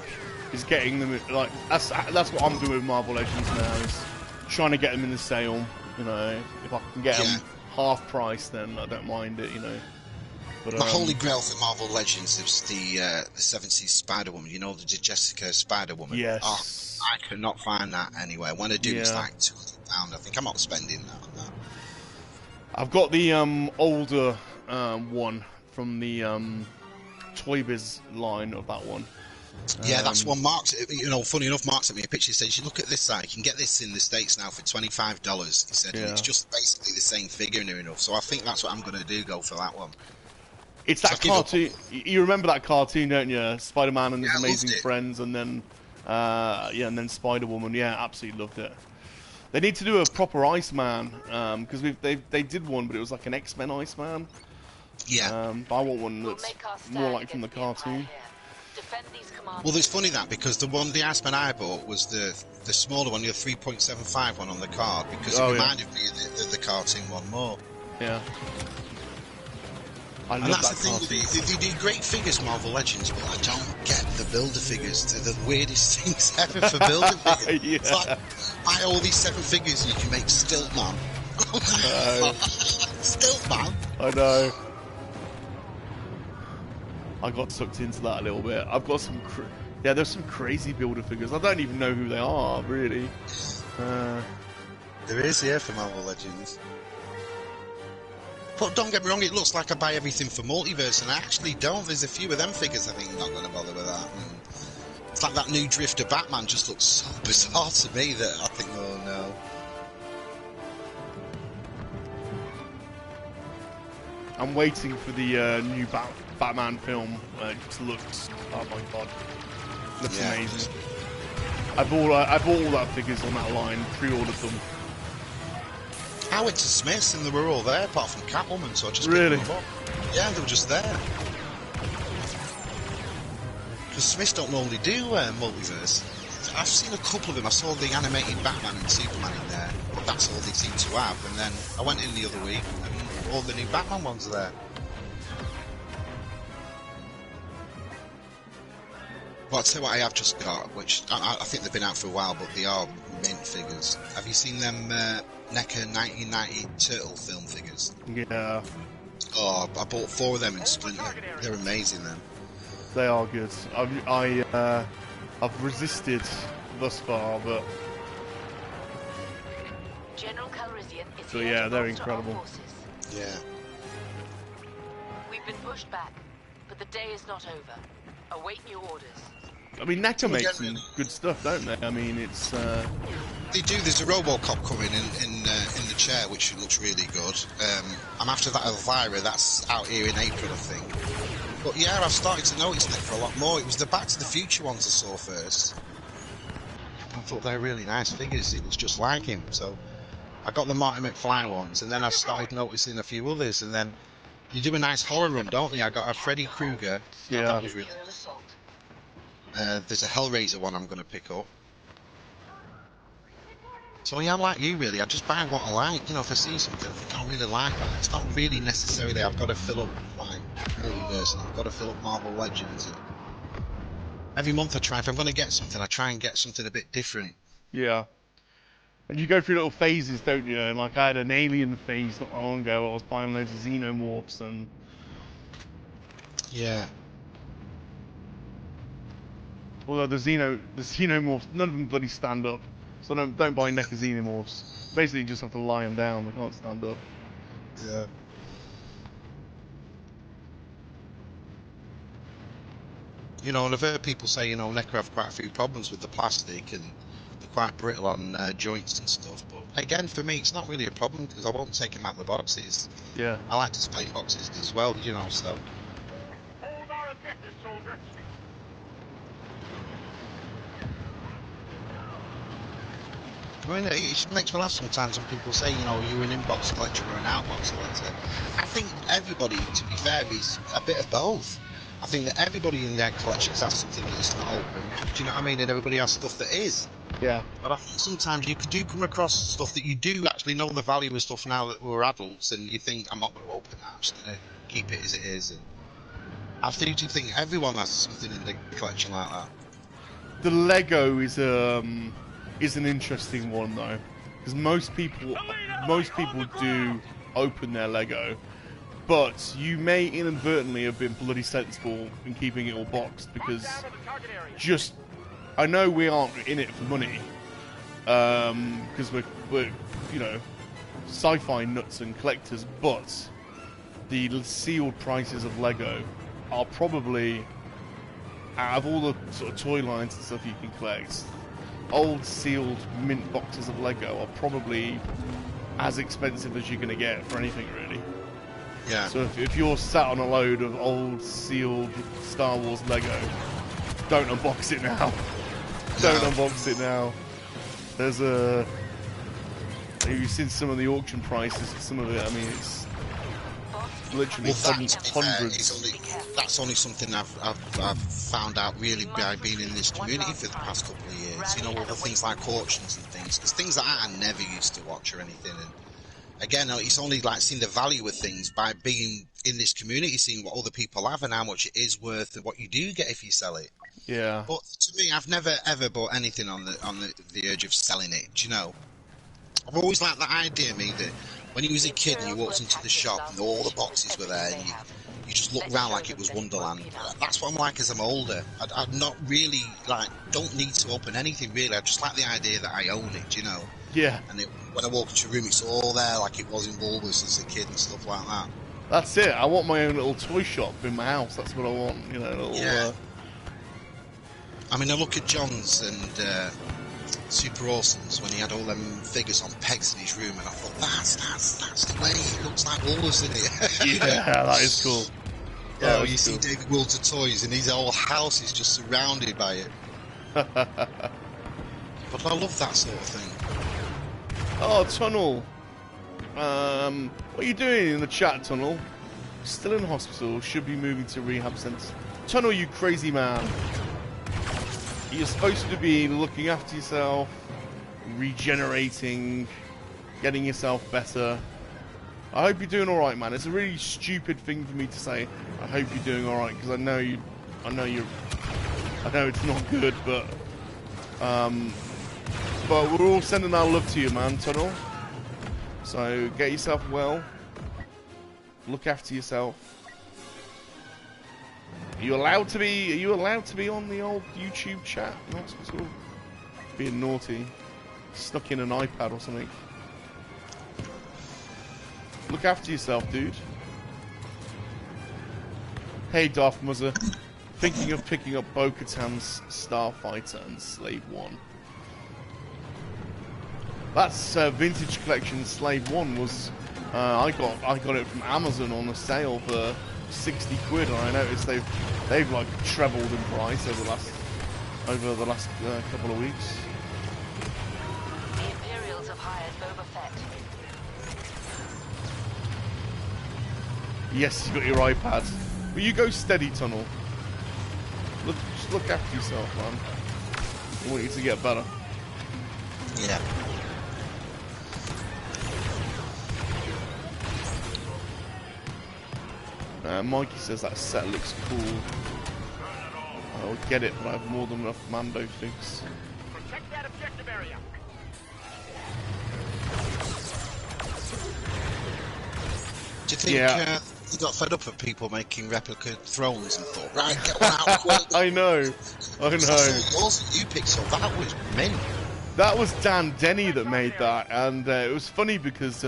is getting them, like, that's what I'm doing with Marvel Legends now, is trying to get them in the sale, you know. If I can get them half price, then I don't mind it, you know. But, my holy grail for Marvel Legends is the 70s Spider-Woman, you know, the Jessica Spider-Woman. Yes. Oh, I cannot find that anywhere. When I do, it's like £200. I think I'm not spending that on that. I've got the older one from the Toy Biz line of that one. Yeah, that's one. Mark's, you know, funny enough, Mark sent me a picture. He said, you look at this side, you can get this in the States now for $25. He said, and it's just basically the same figure near enough. So I think that's what I'm going to do, go for that one. It's that cartoon. You remember that cartoon, don't you? Spider-Man and his amazing friends, and then and then Spider-Woman. Yeah, absolutely loved it. They need to do a proper Iceman, because they did one, but it was like an X-Men Iceman. Yeah. But I want one that's more like from the cartoon. Well, it's funny that, because the Iceman I bought was the smaller one, the 3.75 one on the card, because it reminded me of the cartoon one more. Yeah. I And love that's that the thing, cartoon. they do great figures, Marvel Legends, but I don't get the builder figures. They're the weirdest things ever for builder figures. Yeah. It's like, buy all these 7 figures and you can make Stilt Man. Stilt Man? I know. I got sucked into that a little bit. I've got some, yeah, there's some crazy builder figures. I don't even know who they are, really. There is, yeah, for Marvel Legends. But don't get me wrong, it looks like I buy everything for Multiverse, and I actually don't. There's a few of them figures I think I'm not going to bother with that. And it's like that new Drifter Batman just looks so bizarre to me that I think, oh no. I'm waiting for the new Batman film. It just looks, oh my god, looks amazing. I bought all that figures on that line, pre-ordered them. I went to Smith's and they were all there apart from Catwoman, so I just really? picked them up. Yeah, they were just there. Because Smiths don't normally do Multiverse. I've seen a couple of them. I saw the animated Batman and Superman in there, but that's all they seem to have. And then I went in the other week and all the new Batman ones are there. Well, I'd say what I have just got, which I think they've been out for a while, but they are mint figures. Have you seen them NECA 1990 Turtle film figures? Yeah. Oh, I bought 4 of them in Splinter. They're amazing, then. They are good. I've resisted thus far, but... General Calrissian is So here yeah, to they're bolster our incredible. forces. Yeah. We've been pushed back, but the day is not over. Await new orders. I mean, NECA makes Again, some good stuff, don't they? I mean, it's... They do. There's a RoboCop coming in the chair, which looks really good. I'm after that Elvira. That's out here in April, I think. But yeah, I've started to notice NECA a lot more. It was the Back to the Future ones I saw first. I thought they were really nice figures. It was just like him. So I got the Marty McFly ones, and then I started noticing a few others, and then you do a nice horror run, don't you? I got a Freddy Krueger. Yeah. That was really good. There's a Hellraiser one I'm going to pick up. So yeah, I'm like you really. I just buy what I like. You know, if I see something I think I really like that, it's not really necessarily I've got to fill up like Multiverse and I've got to fill up Marvel Legends. And every month I try, if I'm going to get something, I try and get something a bit different. Yeah. And you go through little phases, don't you? And like I had an alien phase not long ago. I was buying loads of xenomorphs and... Yeah. Although the xenomorphs, none of them bloody stand up. So don't buy NECA xenomorphs. Basically, you just have to lie them down. They can't stand up. Yeah. You know, and I've heard people say, you know, NECA have quite a few problems with the plastic and they're quite brittle on joints and stuff. But again, for me, it's not really a problem because I won't take them out of the boxes. Yeah. I like displaying boxes as well, you know, so. Hold our objective, soldiers. I mean, it makes me laugh sometimes when people say, you know, you're an inbox collector or an outbox collector. I think everybody, to be fair, is a bit of both. I think that everybody in their collections has something that's not open. Do you know what I mean? And everybody has stuff that is. Yeah. But I think sometimes you do come across stuff that you do actually know the value of stuff now that we're adults, and you think, I'm not going to open that, I'm just going to keep it as it is. And I do think everyone has something in their collection like that. The Lego is an interesting one though, because most people do open their Lego, but you may inadvertently have been bloody sensible in keeping it all boxed because just I know we aren't in it for money, because we're you know sci-fi nuts and collectors, but the sealed prices of Lego are probably, out of all the sort of toy lines and stuff you can collect, old sealed mint boxes of Lego are probably as expensive as you're going to get for anything really. Yeah. So if you're sat on a load of old sealed Star Wars Lego, don't unbox it now. Don't unbox it now. There's a... You've seen some of the auction prices for some of it. I mean, it's literally hundreds. That's only something I've found out really by being in this community for the past couple of years. You know, all the things like auctions and things. Because things that I never used to watch or anything. And again, he's only like seen the value of things by being in this community, seeing what other people have and how much it is worth and what you do get if you sell it. Yeah. But to me, I've never ever bought anything on the urge of selling it. Do you know? I've always liked that idea, me, that when you was a kid and you walked into the shop and all the boxes were there, and you just looked around like it was Wonderland. That's what I'm like as I'm older. I'm not really like don't need to open anything really. I just like the idea that I own it. Do you know? Yeah. And when I walk into a room, it's all there like it was in Bulbous as a kid and stuff like that. That's it. I want my own little toy shop in my house. That's what I want. You know, little. Yeah. I mean, I look at John's and Super Awesomes when he had all them figures on pegs in his room, and I thought, that's the way it looks like Woolworths in it. Yeah, that is cool. Yeah, you see David Wilter Toys, and his whole house is just surrounded by it. But I love that sort of thing. Oh, Tunnel. What are you doing in the chat, Tunnel? Still in hospital, should be moving to rehab centre. Tunnel, you crazy man. You're supposed to be looking after yourself, regenerating, getting yourself better. I hope you're doing alright, man. It's a really stupid thing for me to say. I hope you're doing alright, because I know it's not good, but we're all sending our love to you, man, Tunnel. So get yourself well. Look after yourself. Are you allowed to be on the old YouTube chat in hospital? Being naughty. Stuck in an iPad or something. Look after yourself, dude. Hey, Darth Muzzer. Thinking of picking up Bo-Katan's Starfighter and Slave 1. That's Vintage Collection Slave 1 was... I got it from Amazon on a sale for 60 quid, and I noticed they've like trebled in price over the last couple of weeks. The Imperials have hired Boba Fett. Yes, you got your iPad. But you go steady, Tunnel. Just look after yourself, man. I want you to get better. Yeah. Mikey says that set looks cool. I would get it, but I have more than enough Mando figs. Protect that objective area. Do you think you got fed up of people making replica thrones and thought, right, get one out quick? I know. That's all yours that you picked, so that was mint. That was Dan Denny that made that, and it was funny because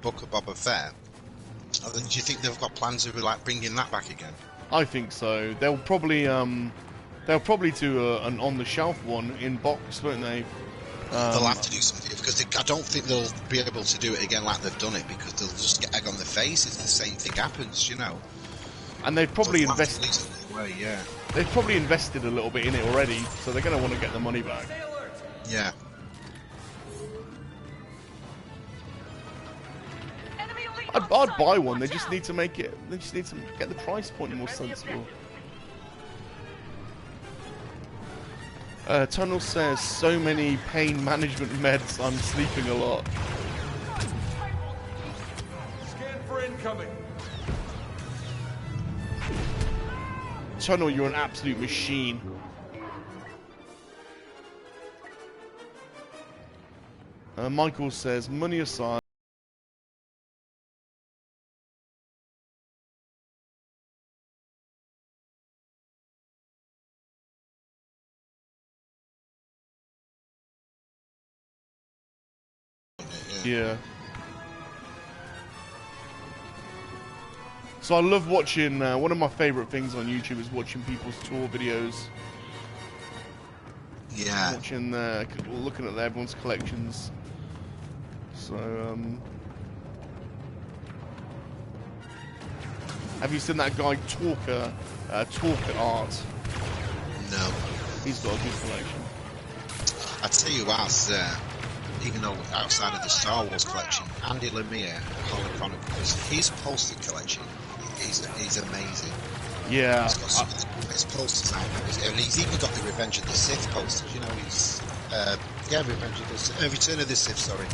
Book of Boba Fett. Do you think they've got plans of like bringing that back again? I think so. They'll probably do an on-the-shelf one in box, won't they? They'll have to do something because I don't think they'll be able to do it again like they've done it because they'll just get egg on their face if the same thing happens, you know. And they've probably invested. Yeah. They've probably invested a little bit in it already, so they're going to want to get the money back. Yeah. I'd buy one. They just need to make it. They just need to get the price point more sensible. Tunnel says so many pain management meds. I'm sleeping a lot. incoming. Tunnel, you're an absolute machine. Michael says, money aside. Yeah. So I love watching, one of my favourite things on YouTube is watching people's tour videos. Yeah. Watching, looking at everyone's collections. So, have you seen that guy Talker Art? No. He's got a good collection. I tell you what, even though outside of the Star Wars collection, Andy Lemire, Holly Chronicles, his poster collection is amazing. Yeah. He's got some of the best posters out there. And he's even got the Revenge of the Sith posters. You know, he's Return of the Sith. Sorry,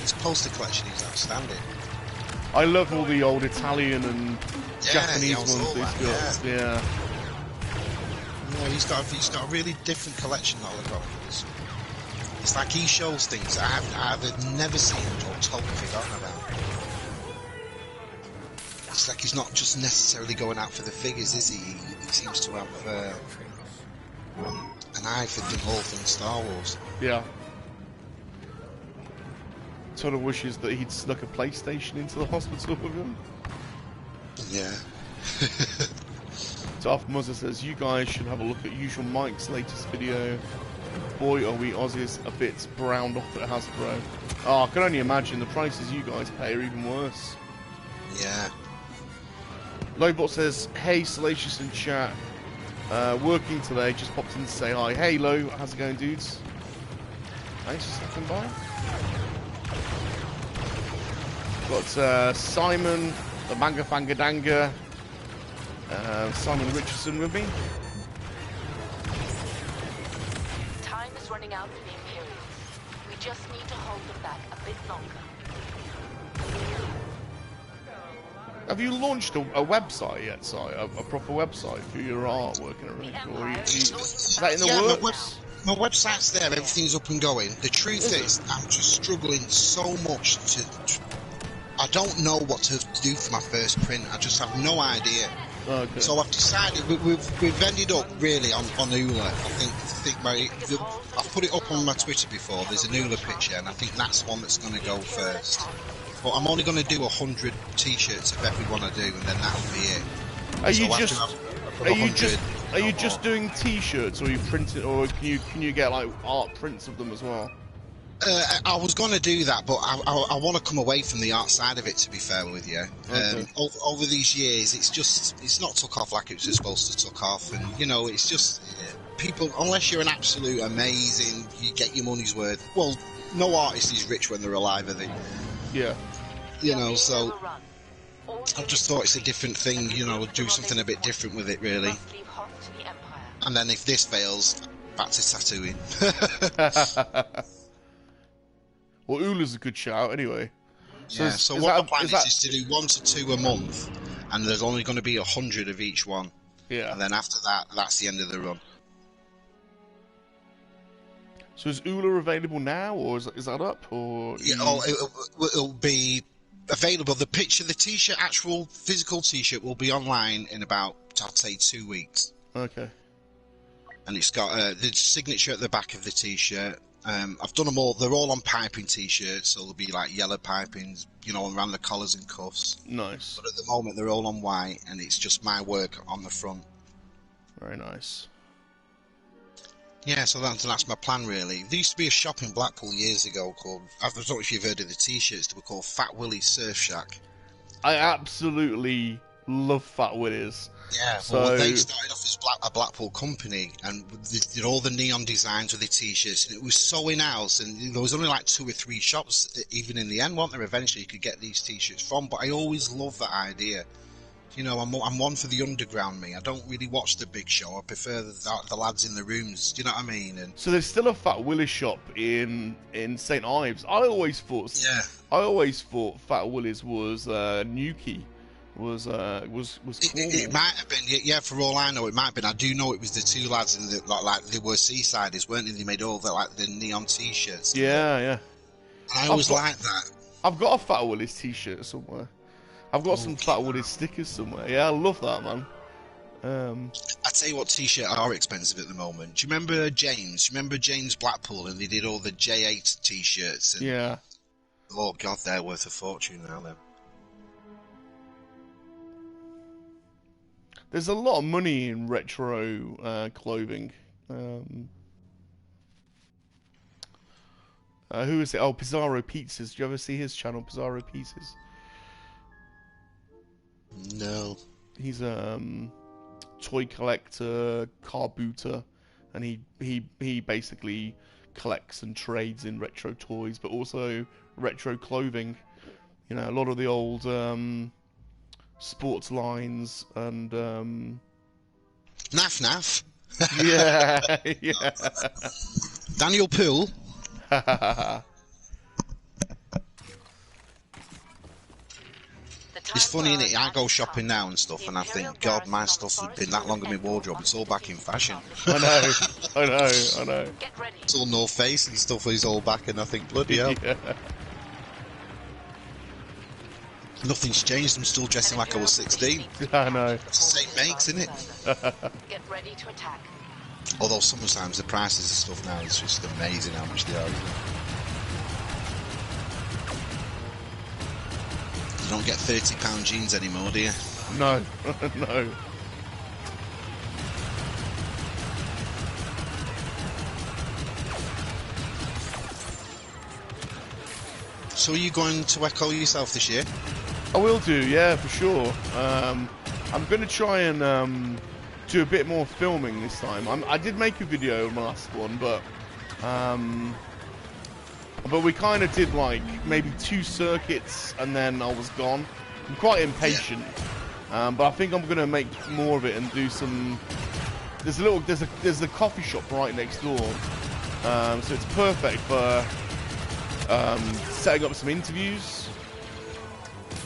his poster collection is outstanding. I love all the old Italian and Japanese ones he's got. Yeah. Yeah, he's got a really different collection, Holly Chronicles. It's like he shows things I've never seen or totally forgotten about. It's like he's not just necessarily going out for the figures, is he? He seems to have an eye for the whole thing Star Wars. Yeah. Sort of wishes that he'd snuck a PlayStation into the hospital with him. Yeah. Darth Muzzer says, you guys should have a look at Usual Mike's latest video. Boy, are we Aussies a bit browned off at Hasbro. Oh, I can only imagine the prices you guys pay are even worse. Yeah. Lobot says, hey, Salacious in chat. Working today, just popped in to say hi. Hey, Lo, how's it going, dudes? Thanks for stopping by. Got Simon, the Manga Fangadanga, Simon Richardson with me. Time is running out for the Imperials. We just need to hold them back a bit longer. Have you launched a website yet, Si? A proper website for your artwork and everything? Or is that in the works? My website's there, everything's up and going. The truth is, I'm just struggling so much to I don't know what to do for my first print. I just have no idea. Okay. So I've decided we've ended up really on Ula. I think I've put it up on my Twitter before. There's an Ula picture, and I think that's one that's going to go first. But I'm only going to do 100 T-shirts of every one I do, and then that'll be it. Are you just doing T-shirts, or are you printing, or can you get like art prints of them as well? I was going to do that, but I want to come away from the art side of it, to be fair with you. Okay. Over these years, it's not took off like it was supposed to took off, and you know, it's just people, unless you're an absolute amazing, you get your money's worth. Well, no artist is rich when they're alive, are they? Yeah. You know, so I just thought it's a different thing, you know, do something a bit different with it, really. And then if this fails, back to tattooing. Well, Ula's a good shout, anyway. Yeah, so what the plan is to do 1 to 2 a month, and there's only going to be 100 of each one. Yeah. And then after that, that's the end of the run. So is Ula available now, or is that up? Or yeah, it'll be available. The T-shirt, actual physical T-shirt, will be online in about, I'd say, 2 weeks. Okay. And it's got the signature at the back of the T-shirt. I've done them all. They're all on piping T-shirts, so there'll be like yellow pipings, you know, around the collars and cuffs. Nice. But at the moment, they're all on white, and it's just my work on the front. Very nice. Yeah, so that's my plan, really. There used to be a shop in Blackpool years ago called, I don't know if you've heard of the T-shirts, they were called Fat Willie's Surf Shack. I absolutely love Fat Willie's. Yeah, so well, they started off as a Blackpool company, and did all the neon designs with the T-shirts, and it was so in-house, and there was only like 2 or 3 shops, even in the end, weren't there? Eventually you could get these T-shirts from, but I always loved that idea. You know, I'm one for the underground. Me, I don't really watch the big show. I prefer the lads in the rooms. Do you know what I mean? And So there's still a Fat Willis shop in St Ives. I always thought Fat Willis was Newquay. Was cool. It might have been, yeah. For all I know, it might have been. I do know it was the two lads in the like they were seasiders, weren't they? They made all the neon t-shirts. Yeah. I always liked that. I've got a Fat Willis t-shirt somewhere. I've got some Fat Willis stickers somewhere. Yeah, I love that, man. I tell you what, t-shirts are expensive at the moment. Do you remember James? Remember James Blackpool, and they did all the J8 t-shirts? And, yeah. Oh God, they're worth a fortune now. Then. There's a lot of money in retro clothing. Who is it? Oh, Pizarro Pizzas. Do you ever see his channel, Pizarro Pizzas? No. He's a toy collector, car booter, and he basically collects and trades in retro toys, but also retro clothing. You know, a lot of the old sports lines and Naff. yeah. Daniel Poole. It's funny, isn't it? I go shopping now and stuff, and I think, God, my stuff's been that long in my wardrobe. It's all back in fashion. I know. It's all North Face and stuff is all back, and I think, bloody hell. Yeah. Nothing's changed. I'm still dressing like I was 16. I know. It's the same makes, isn't it? Get ready to attack. Although sometimes the prices of stuff now is just amazing how much they are. You don't get £30 jeans anymore, do you? No, no. So are you going to Echo yourself this year? I will do, yeah, for sure. I'm going to try and do a bit more filming this time. I did make a video of my last one, but we kind of did like maybe 2 circuits and then I was gone. I'm quite impatient, but I think I'm going to make more of it and do some. There's a coffee shop right next door, so it's perfect for setting up some interviews.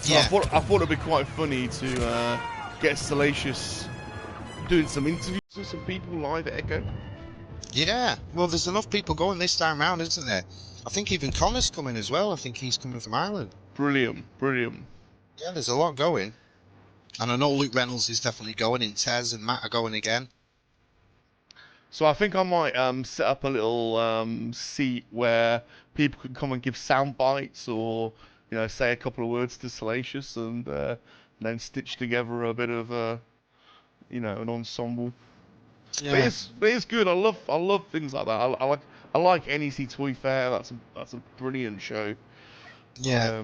So Yeah. I thought it'd be quite funny to get Salacious doing some interviews with some people live at Echo. Yeah. Well, there's enough people going this time round, isn't there? I think even Connor's coming as well. I think he's coming from Ireland. Brilliant. Yeah, there's a lot going. And I know Luke Reynolds is definitely going, and Tez and Matt are going again. So I think I might set up a little seat where people can come and give sound bites or, you know, say a couple of words to Salacious and then stitch together a bit of you know, an ensemble. Yeah. But it's good. I love things like that. I like NEC Toy Fair. That's a brilliant show. Yeah.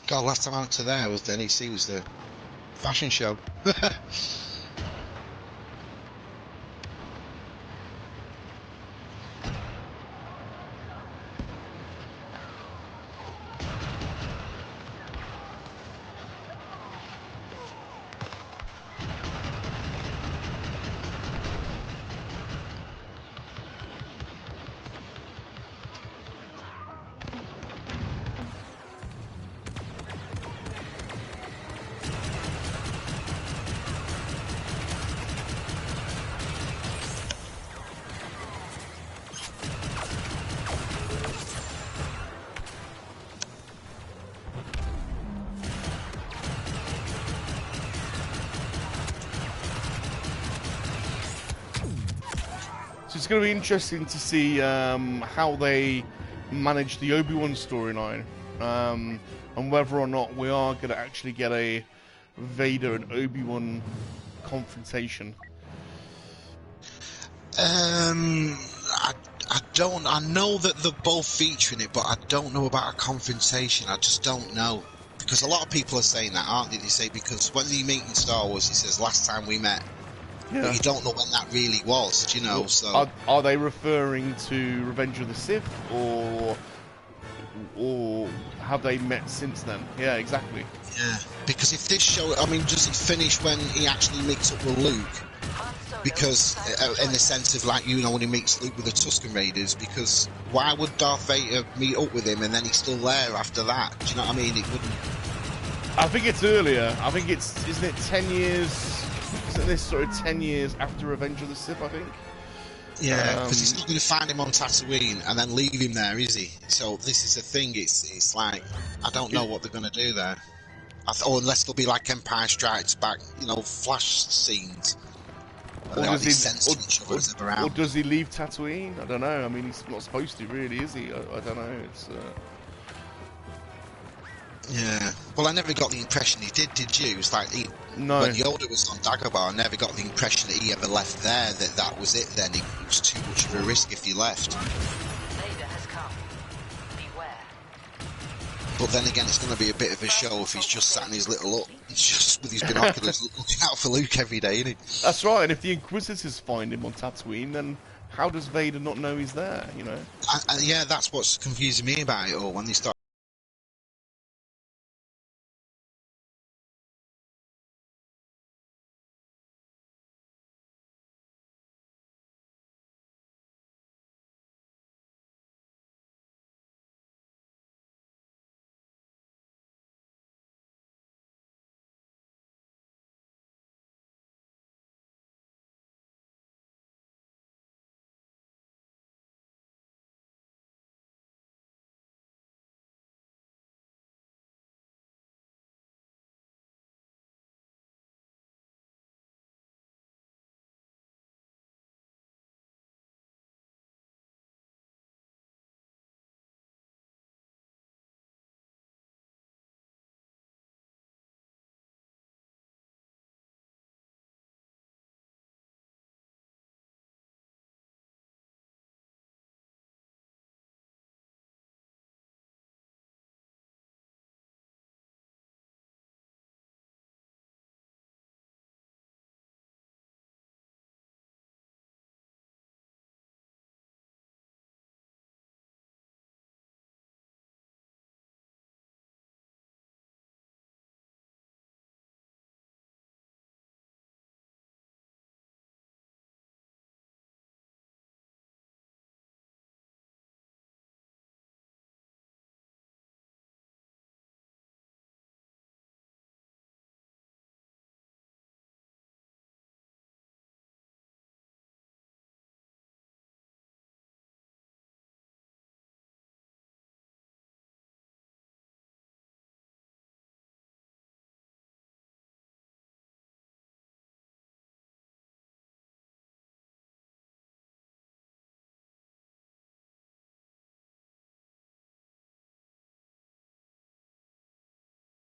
God, last time I went to there was the NEC, was the fashion show. So it's going to be interesting to see how they manage the Obi-Wan storyline, and whether or not we are going to actually get a Vader and Obi-Wan confrontation. I don't. I know that they're both featuring it, but I don't know about a confrontation. I just don't know, because a lot of people are saying that, aren't they? They say because when you meet in Star Wars, he says last time we met. Yeah. But you don't know when that really was, do you know? So are they referring to Revenge of the Sith, or or have they met since then? Yeah, exactly. Yeah, because if this show, I mean, does it finish when he actually meets up with Luke? Because, in the sense of, like, you know, when he meets Luke with the Tusken Raiders, because why would Darth Vader meet up with him and then he's still there after that? Do you know what I mean? It wouldn't... I think it's earlier. I think it's, isn't it 10 years, isn't this sort of 10 years after Revenge of the Sith, I think? Yeah, because he's not going to find him on Tatooine and then leave him there, is he? So this is the thing, it's like, I don't know what they're going to do there. Or unless there'll be like Empire Strikes Back, you know, flash scenes. Or does, or does he leave Tatooine? I don't know. I mean, he's not supposed to, really, is he? I don't know. It's. Yeah. Well, I never got the impression he did you? It was like no. When Yoda was on Dagobah, I never got the impression that he ever left there. That was it. Then it was too much of a risk if he left. Vader has come. Beware. But then again, it's going to be a bit of a show if he's just sat in his little hut, just with his binoculars, looking out for Luke every day, isn't he? That's right. And if the Inquisitors find him on Tatooine, then how does Vader not know he's there? You know. Yeah, that's what's confusing me about it all. When they start.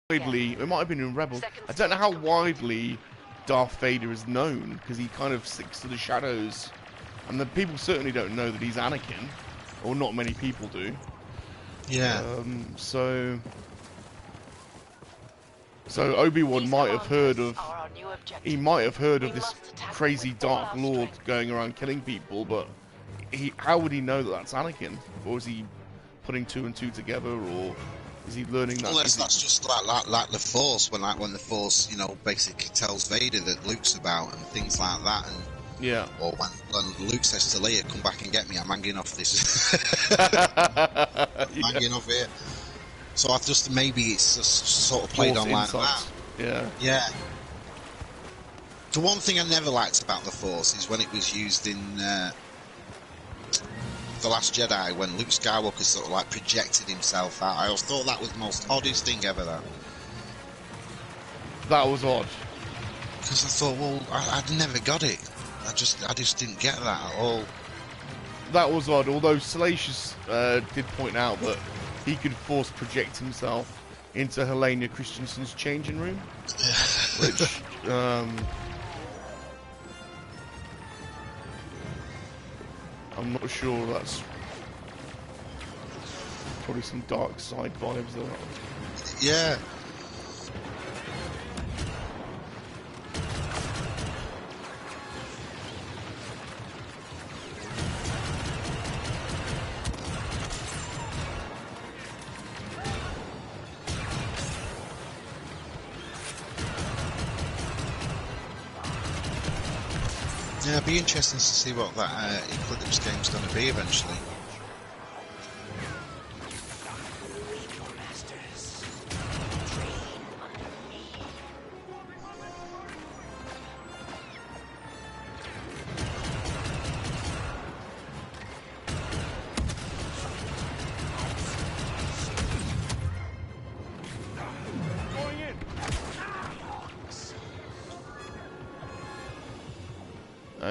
Widely, it might have been in Rebels. I don't know how widely Darth Vader is known because he kind of sticks to the shadows, and the people certainly don't know that he's Anakin, or not many people do. Yeah. So Obi-Wan might have heard of. He might have heard of this crazy Dark Lord going around killing people, but how would he know that that's Anakin? Or is he putting two and two together, or is he learning that? Unless that's just like the Force, when the Force, you know, basically tells Vader that Luke's about and things like that, and yeah. Or when Luke says to Leia, "Come back and get me. I'm hanging off this. Hanging off here." So I just maybe it's just sort of played on like that. Yeah. Yeah. The one thing I never liked about the Force is when it was used in The Last Jedi, when Luke Skywalker sort of like projected himself out. I always thought that was the most oddest thing ever. That was odd. Because I thought, well, I'd never got it. I just didn't get that at all. That was odd. Although Salacious did point out that he could force project himself into Helena Christensen's changing room, which I'm not sure. That's probably some dark side vibes there. Yeah. Yeah, it'd be interesting to see what that Eclipse game's going to be eventually.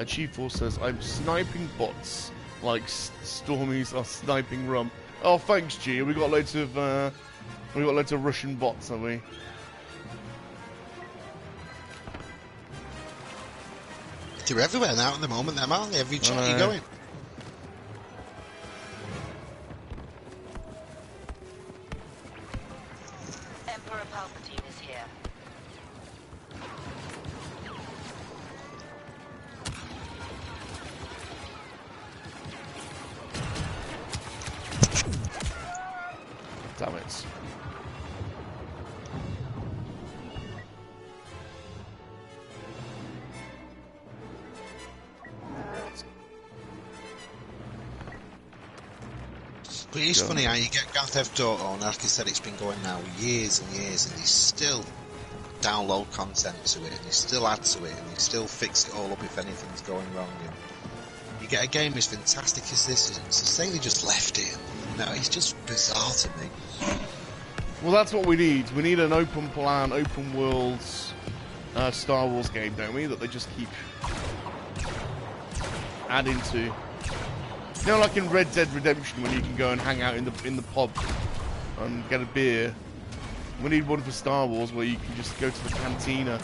Chief Force says, I'm sniping bots like Stormies are sniping Rum. Oh, thanks, G. We got loads of Russian bots, have we? They're everywhere now at the moment, them, aren't they? Every chat you go in. Emperor Palpatine is here. Damn it. But it's funny how you get Grand Theft Auto, and like I said, it's been going now years and years, and they still download content to it, and they still add to it, and they still fix it all up if anything's going wrong. And you get a game as fantastic as this, and to say they just left it, it's just bizarre to me. Well, that's what we need. We need an open plan, open world Star Wars game, don't we? That they just keep adding to. You know, like in Red Dead Redemption, when you can go and hang out in the pub and get a beer. We need one for Star Wars where you can just go to the cantina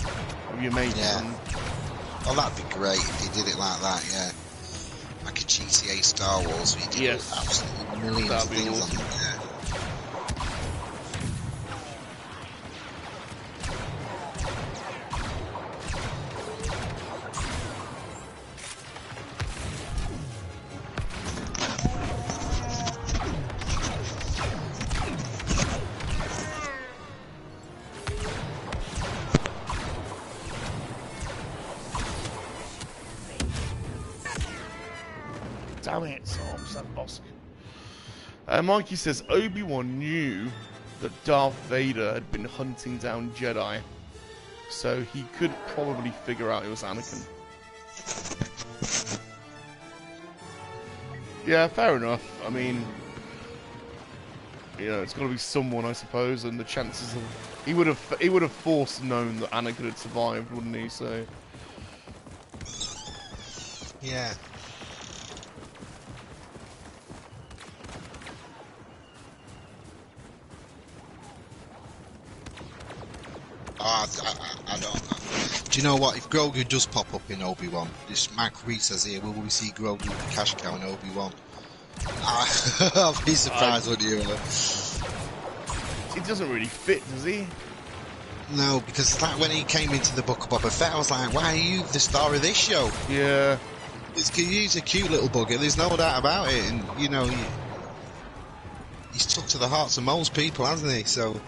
with your mates. Yeah. And... Oh, that'd be great if they did it like that. Yeah, like a GTA Star Wars. Where you did absolutely millions of things awesome. on it. Yeah. Damn it, Mikey says Obi-Wan knew that Darth Vader had been hunting down Jedi, so he could probably figure out it was Anakin. Yeah, fair enough. I mean, you know, it's got to be someone, I suppose, and the chances of he would have forced known that Anakin had survived, wouldn't he? So yeah. I don't know. Do you know what? If Grogu does pop up in Obi-Wan, this Mark Reed says here, will we see Grogu with the cash cow in Obi-Wan? I'll be surprised when you... He doesn't really fit, does he? No, because like when he came into the Book of Boba Fett, I was like, why are you the star of this show? Yeah. He's a cute little bugger, there's no doubt about it, and, you know, he's took to the hearts of most people, hasn't he? So...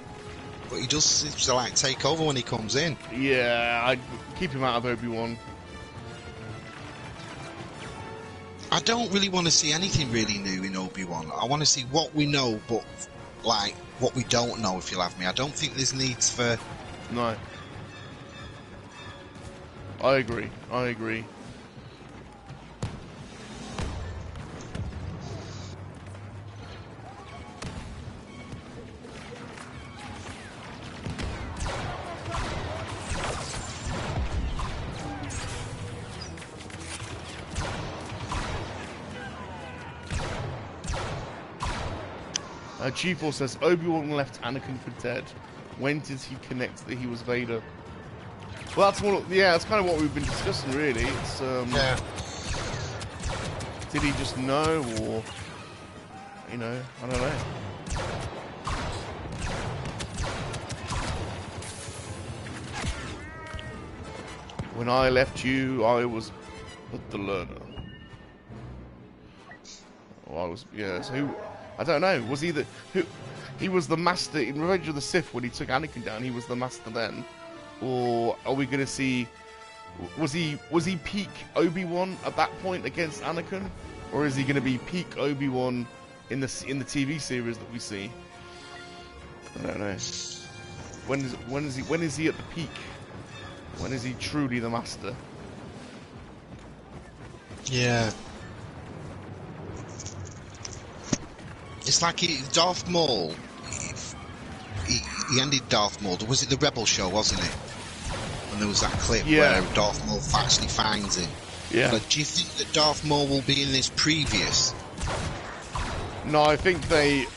But he does seem to like take over when he comes in. Yeah, I'd keep him out of Obi-Wan. I don't really want to see anything really new in Obi-Wan. I want to see what we know, but like what we don't know, if you'll have me. I don't think there's needs for... No. I agree. I agree. Chief says Obi-Wan left Anakin for dead. When did he connect that he was Vader? Well, that's what. Yeah, that's kind of what we've been discussing, really. It's yeah. Did he just know, or you know, I don't know. When I left you, I was but the learner. Oh, I was. Yeah. So who? I don't know. Was he the who? He was the master in Revenge of the Sith when he took Anakin down. He was the master then, or are we going to see Was he peak Obi-Wan at that point against Anakin, or is he going to be peak Obi-Wan in the TV series that we see? I don't know. When is he at the peak? When is he truly the master? Yeah. It's like Darth Maul. He ended Darth Maul. Was it the Rebel show, wasn't it? And there was that clip where Darth Maul actually finds him. Yeah. But do you think that Darth Maul will be in this previous? No, I think they've.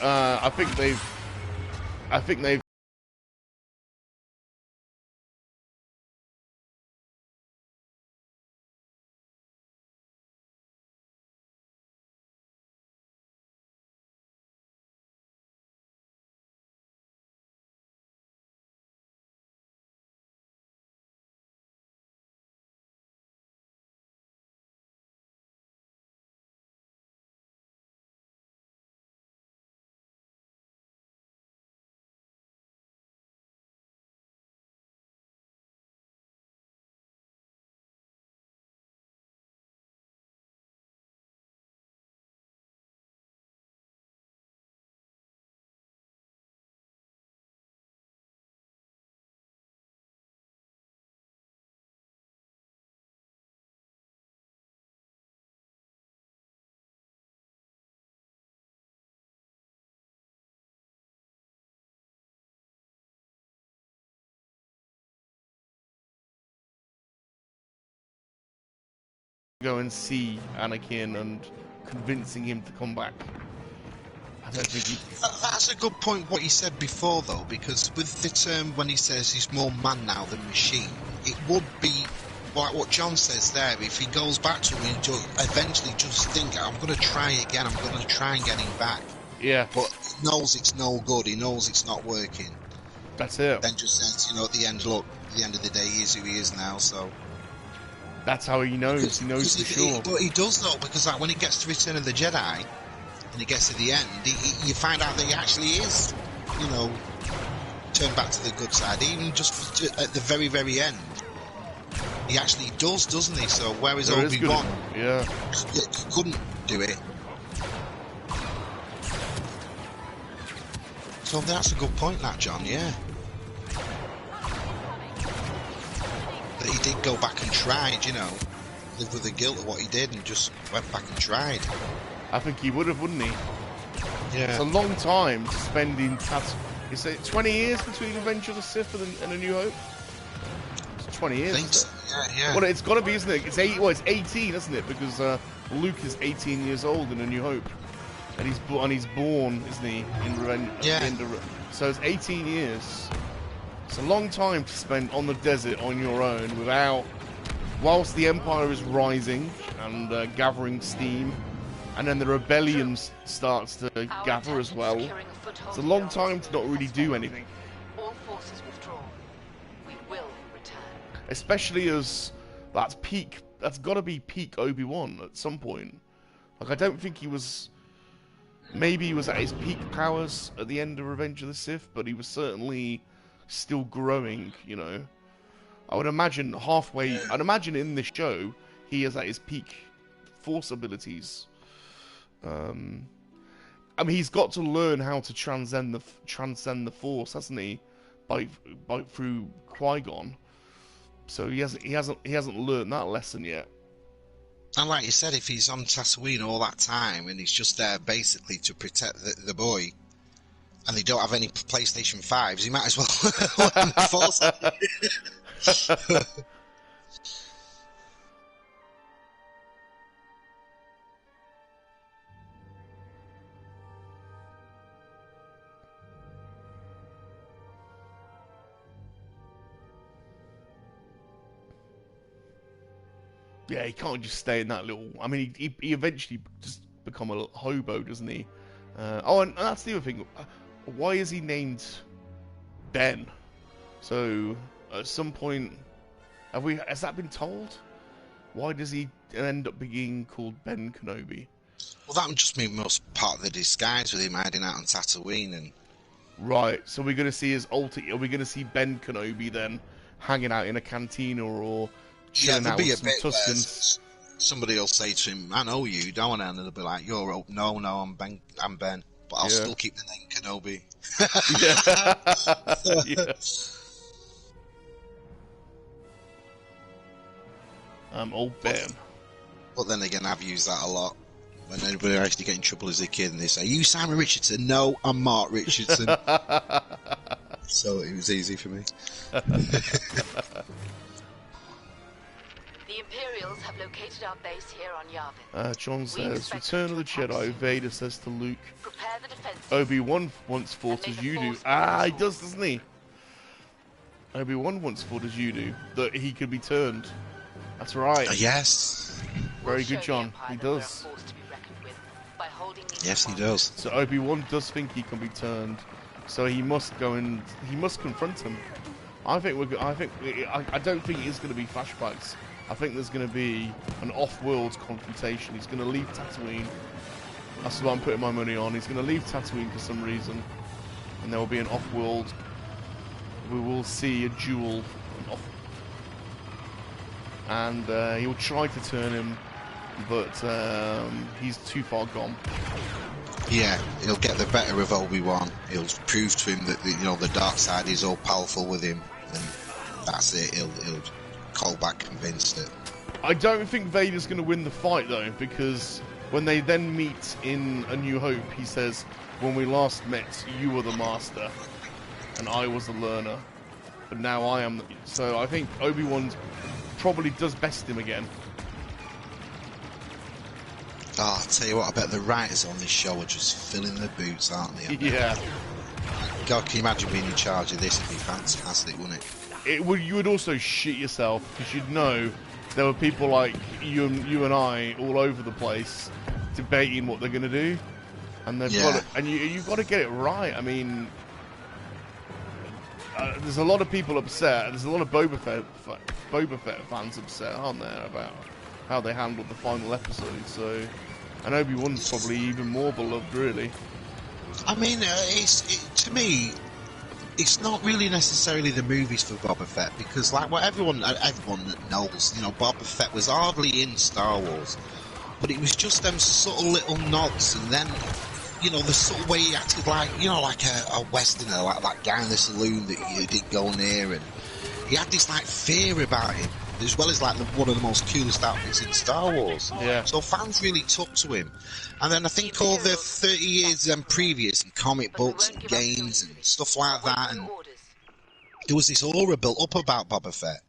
Go and see Anakin and convincing him to come back. I don't think he... That's a good point what he said before though, because with the term when he says he's more man now than machine, it would be like what John says there. If he goes back to him and eventually just think, I'm going to try again, I'm going to try and get him back. Yeah. But he knows it's no good, he knows it's not working. That's it. Then just says, at the end, look, at the end of the day, he is who he is now, so... That's how he knows. He knows for sure. But he does know, because like when he gets to Return of the Jedi, and he gets to the end, you find out that he actually is, turned back to the good side. Even just at the very, very end, he actually does, doesn't he? So where is Obi-Wan? Yeah. He couldn't do it. So that's a good point, that, John, yeah. That he did go back and tried, live with the guilt of what he did and just went back and tried. I think he would have, wouldn't he? Yeah. It's a long time to spend in Tatooine. Is it 20 years between Revenge of the Sith and A New Hope? It's 20 years, isn't it? Yeah. Well, it's got to be, isn't it? It's 18, isn't it? Because Luke is 18 years old in A New Hope. And he's born, isn't he, in Revenge? Yeah. So it's 18 years. It's a long time to spend on the desert on your own whilst the Empire is rising and gathering steam, and then the rebellion starts to gather as well. It's a long time to not really do anything. All forces withdraw. We will return. Especially as that's got to be peak Obi-Wan at some point. Like, I don't think he was... Maybe he was at his peak powers at the end of Revenge of the Sith, but he was certainly... still growing, I would imagine I'd imagine in this show he is at his peak force abilities. I mean, he's got to learn how to transcend the force, hasn't he? By through Qui-Gon. So he hasn't learned that lesson yet. And like you said, if he's on Tatooine all that time and he's just there basically to protect the boy, and they don't have any PlayStation 5s, he might as well learn the Force. Yeah, he can't just stay in that little... I mean, he eventually just become a little hobo, doesn't he? And that's the other thing. Why is he named Ben? So, at some point, has that been told? Why does he end up being called Ben Kenobi? Well, that would just be most part of the disguise with him hiding out on Tatooine and... Right, so we're going to see his alter... Are we going to see Ben Kenobi then hanging out in a cantina or chilling out there'll be with a bit some where Tuskens. somebody will say to him, "I know you, don't I?" And they'll be like, "You're Oak." No, I'm Ben. But I'll still keep the name Kenobi. Yeah. Yeah. Old Ben. But then again, I've used that a lot. When anybody actually get in trouble as a kid and they say, "Are you Simon Richardson?" No, I'm Mark Richardson. So it was easy for me. The Imperials have located our base here on Yavin. John says, Return of the Jedi. Vader says to Luke, Prepare the defenses. Obi-Wan once fought as you do. He does, doesn't he? Obi-Wan once fought as you do. That he could be turned. That's right. Yes. Very good, John. He does. Yes, he does. So Obi-Wan does think he can be turned. So he must go and he must confront him. I don't think it's going to be flashbacks. I think there's going to be an off-world confrontation. He's going to leave Tatooine. That's what I'm putting my money on. He's going to leave Tatooine for some reason, and there will be an off-world. We will see a duel, and he'll try to turn him, but he's too far gone. Yeah, he'll get the better of Obi-Wan. He'll prove to him that the dark side is all powerful with him, and that's it. He'll call back convinced it. I don't think Vader's going to win the fight though, because when they then meet in A New Hope, he says, "When we last met, you were the master, and I was the learner, but now I am." So I think Obi-Wan probably does best him again. Oh, I'll tell you what, I bet the writers on this show are just filling their boots, aren't they? Yeah. God, can you imagine being in charge of this? It'd be fantastic, wouldn't it? You would also shit yourself, because you'd know there were people like you and I all over the place debating what they're going to do, and you've got to get it right. I mean, there's a lot of people upset. There's a lot of Boba Fett fans upset, aren't there, about how they handled the final episode. So, and Obi-Wan's probably even more beloved, really. I mean, to me, it's not really necessarily the movies for Boba Fett, because like what everyone knows, Boba Fett was hardly in Star Wars, but it was just them subtle little nods, and then the subtle way he acted like a Westerner, like that guy in the saloon that you didn't go near, and he had this like fear about him, as well as like one of the most coolest outfits in Star Wars. Yeah. So fans really took to him. And then I think all the 30 years previous in comic books and games and stuff like that, and there was this aura built up about Boba Fett.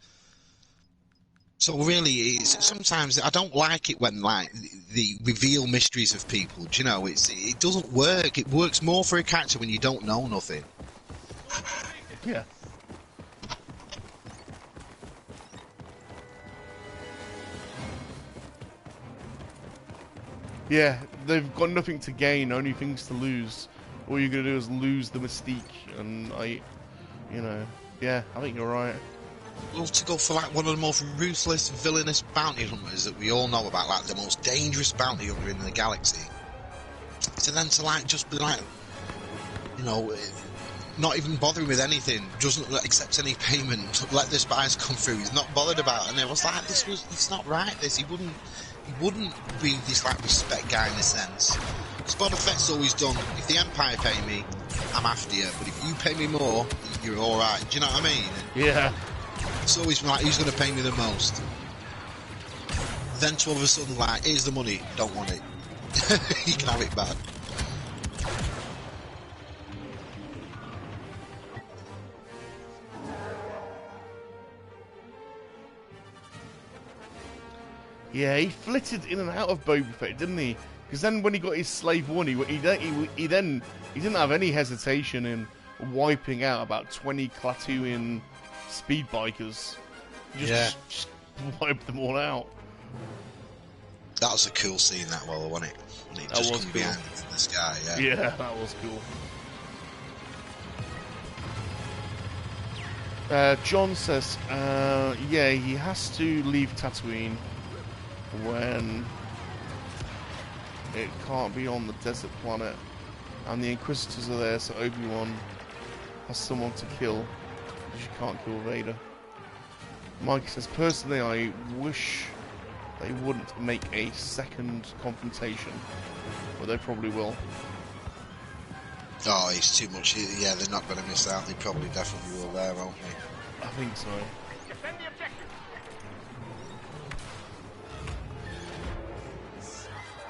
So really, sometimes I don't like it when like they reveal mysteries of people. Do you know, it doesn't work. It works more for a character when you don't know nothing. Yeah. Yeah, they've got nothing to gain, only things to lose. All you're going to do is lose the mystique, and I think you're right. Well, to go for like one of the most ruthless, villainous bounty hunters that we all know about, like the most dangerous bounty hunter in the galaxy, to then to like just be like, not even bothering with anything, doesn't accept any payment, let the spies come through, he's not bothered about it. And it was like, it's not right, this, he wouldn't be this like respect guy in a sense. Because Boba Fett's always done, if the Empire pay me, I'm after you, but if you pay me more, you're alright, do you know what I mean? Yeah. It's always like, who's going to pay me the most? Then to all of a sudden, like, here's the money, don't want it. You can have it back. Yeah, he flitted in and out of Boba Fett, didn't he? Because then when he got his Slave 1, he didn't have any hesitation in wiping out about 20 Klaatuan speed bikers. Just wiped them all out. That was a cool scene, that wasn't it? When he just come behind the sky, yeah. Yeah, that was cool. John says, yeah, he has to leave Tatooine when it can't be on the desert planet, and the Inquisitors are there, so Obi-Wan has someone to kill, because you can't kill Vader. Mike says, personally, I wish they wouldn't make a second confrontation, but they probably will. Oh, it's too much. Yeah, they're not going to miss out. They probably definitely will there, won't they? I think so. Defend the objective.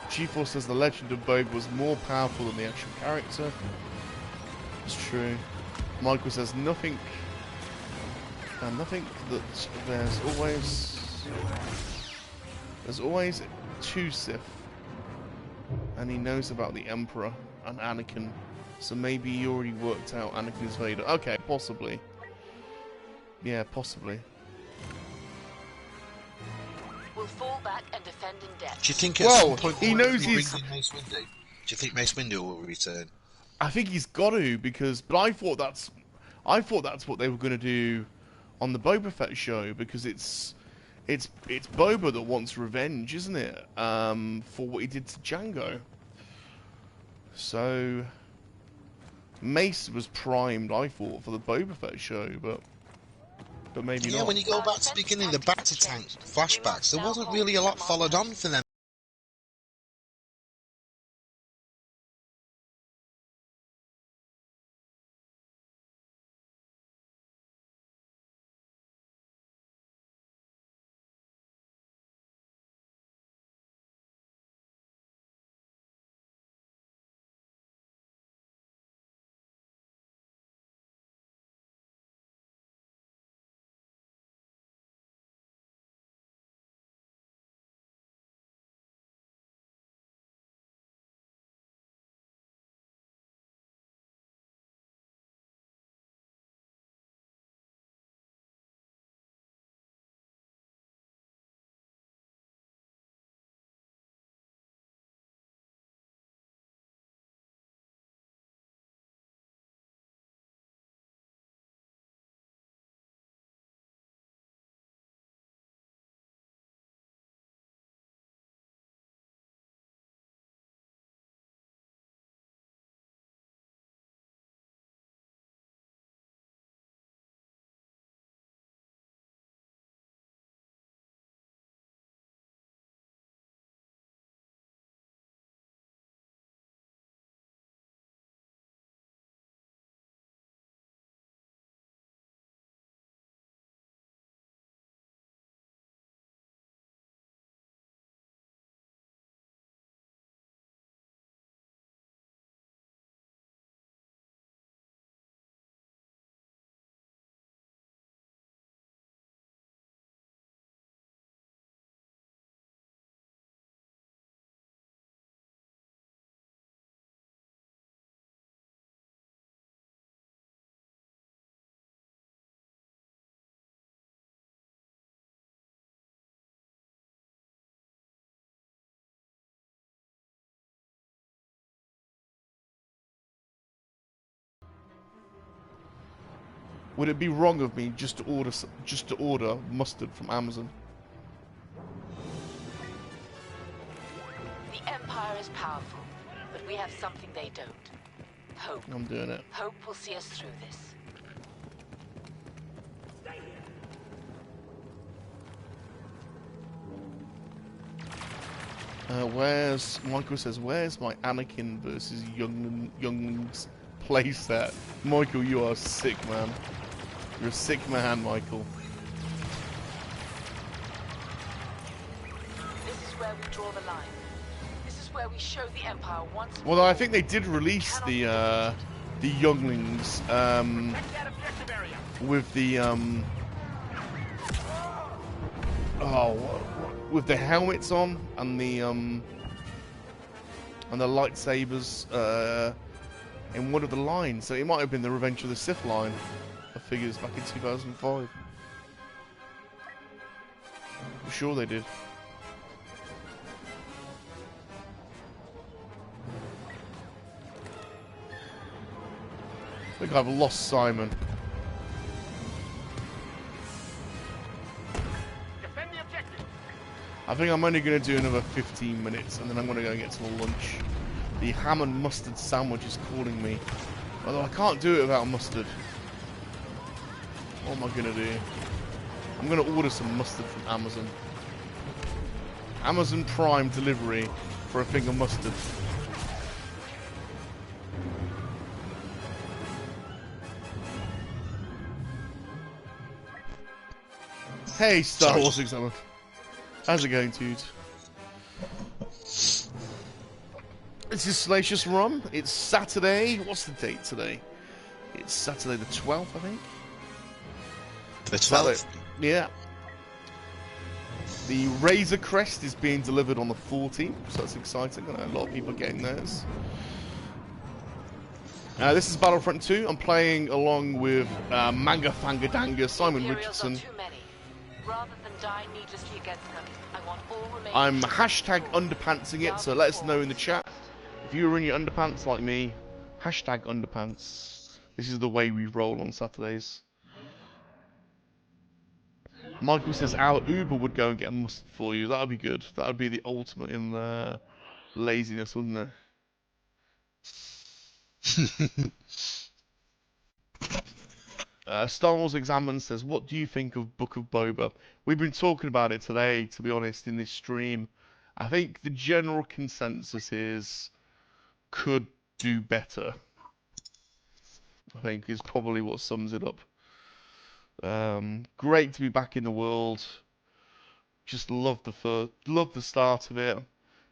G4 says the legend of Boba was more powerful than the actual character. It's true. Michael says nothing that there's always two Sith, and he knows about the Emperor and Anakin, so maybe he already worked out Anakin's Vader. Okay, possibly. Yeah, possibly. We'll fall back and defend in depth. Do you think at some point he knows he's... Mace Windu? Do you think Mace Windu will return? I think he's got to, because... But I thought that's what they were going to do on the Boba Fett show, because it's Boba that wants revenge, isn't it? For what he did to Jango. So Mace was primed, I thought, for the Boba Fett show, but maybe not. Yeah, when you go back to the beginning, the Bacta tank flashbacks, there wasn't really a lot followed on for them. Would it be wrong of me just to order mustard from Amazon? The Empire is powerful, but we have something they don't. Hope. I'm doing it. Hope will see us through this. Michael says, where's my Anakin versus Younglings playset? Michael, you are sick, man. You're a sick man, Michael. This is where we draw the line. This is where we show the Empire once Well, I think they did release the Younglings with the with the helmets on and the lightsabers in one of the lines. So it might have been the Revenge of the Sith line of figures back in 2005. I'm sure they did. I think I've lost Simon. Defend the objective. I think I'm only going to do another 15 minutes and then I'm going to go and get some lunch. The ham and mustard sandwich is calling me. Although I can't do it without mustard. What am I going to do? I'm going to order some mustard from Amazon. Amazon Prime delivery for a thing of mustard. Hey, Star Wars Examiner. How's it going, dude? This is Salacious Rum. It's Saturday. What's the date today? It's Saturday the 12th, I think. The 12th? Yeah. The Razor Crest is being delivered on the 14th, so that's exciting. I know a lot of people are getting theirs. This is Battlefront 2. I'm playing along with Manga Fanga Danga, Simon Richardson. Rather than die needlessly against them, I want all remaining. I'm hashtag underpantsing it, so let us know in the chat if you're in your underpants like me. Hashtag underpants. This is the way we roll on Saturdays. Michael says our Uber would go and get a mustard for you. That would be good. That would be the ultimate in laziness, wouldn't it? Star Wars Examine says, what do you think of Book of Boba? We've been talking about it today, to be honest, in this stream. I think the general consensus is could do better. I think is probably what sums it up. Great to be back in the world. Just love the start of it.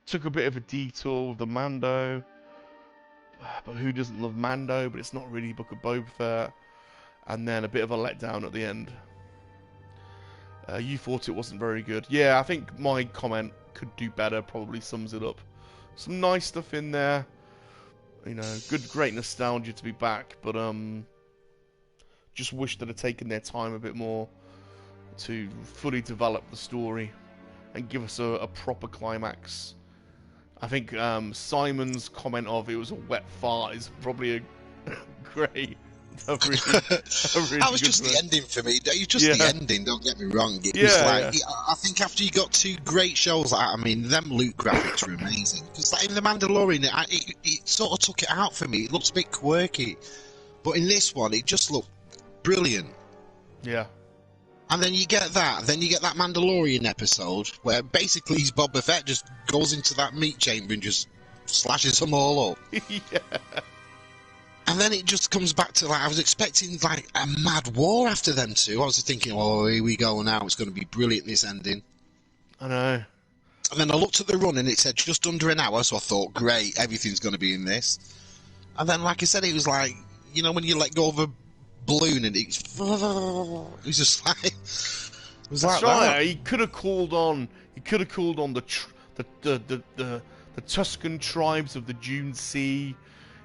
Took a bit of a detour with the Mando. But who doesn't love Mando? But it's not really Book of Boba Fett. And then a bit of a letdown at the end. You thought it wasn't very good. Yeah, I think my comment could do better probably sums it up. Some nice stuff in there. You know, great nostalgia to be back. But just wish they'd have taken their time a bit more to fully develop the story and give us a proper climax. I think Simon's comment of it was a wet fart is probably a great... That was just the ending for me. It was just the ending, don't get me wrong. It was like, I think after you got two great shows like that, I mean, them loot graphics were amazing. Because like in The Mandalorian, it sort of took it out for me. It looks a bit quirky. But in this one, it just looked brilliant. Yeah. And then you get that. Then you get that Mandalorian episode where basically Boba Fett just goes into that meat chamber and just slashes them all up. Yeah. And then it just comes back to, like, I was expecting, like, a mad war after them two. I was thinking, oh, here we go now. It's going to be brilliant, this ending. I know. And then I looked at the run and it said just under an hour, so I thought, great, everything's going to be in this. And then, like I said, it was like, you know, when you let go of a balloon and it was just like... It was That's like right. that. He could have called on the Tuscan tribes of the Dune Sea.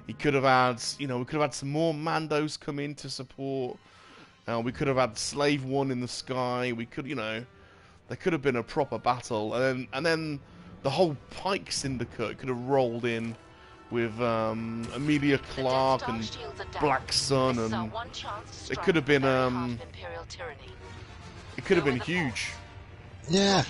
He could have had, you know, we could have had some more Mandos come in to support. We could have had Slave One in the sky. We could, you know, there could have been a proper battle, and then the whole Pike Syndicate could have rolled in with Emilia Clarke and Black Sun, and it could have been huge. Yeah.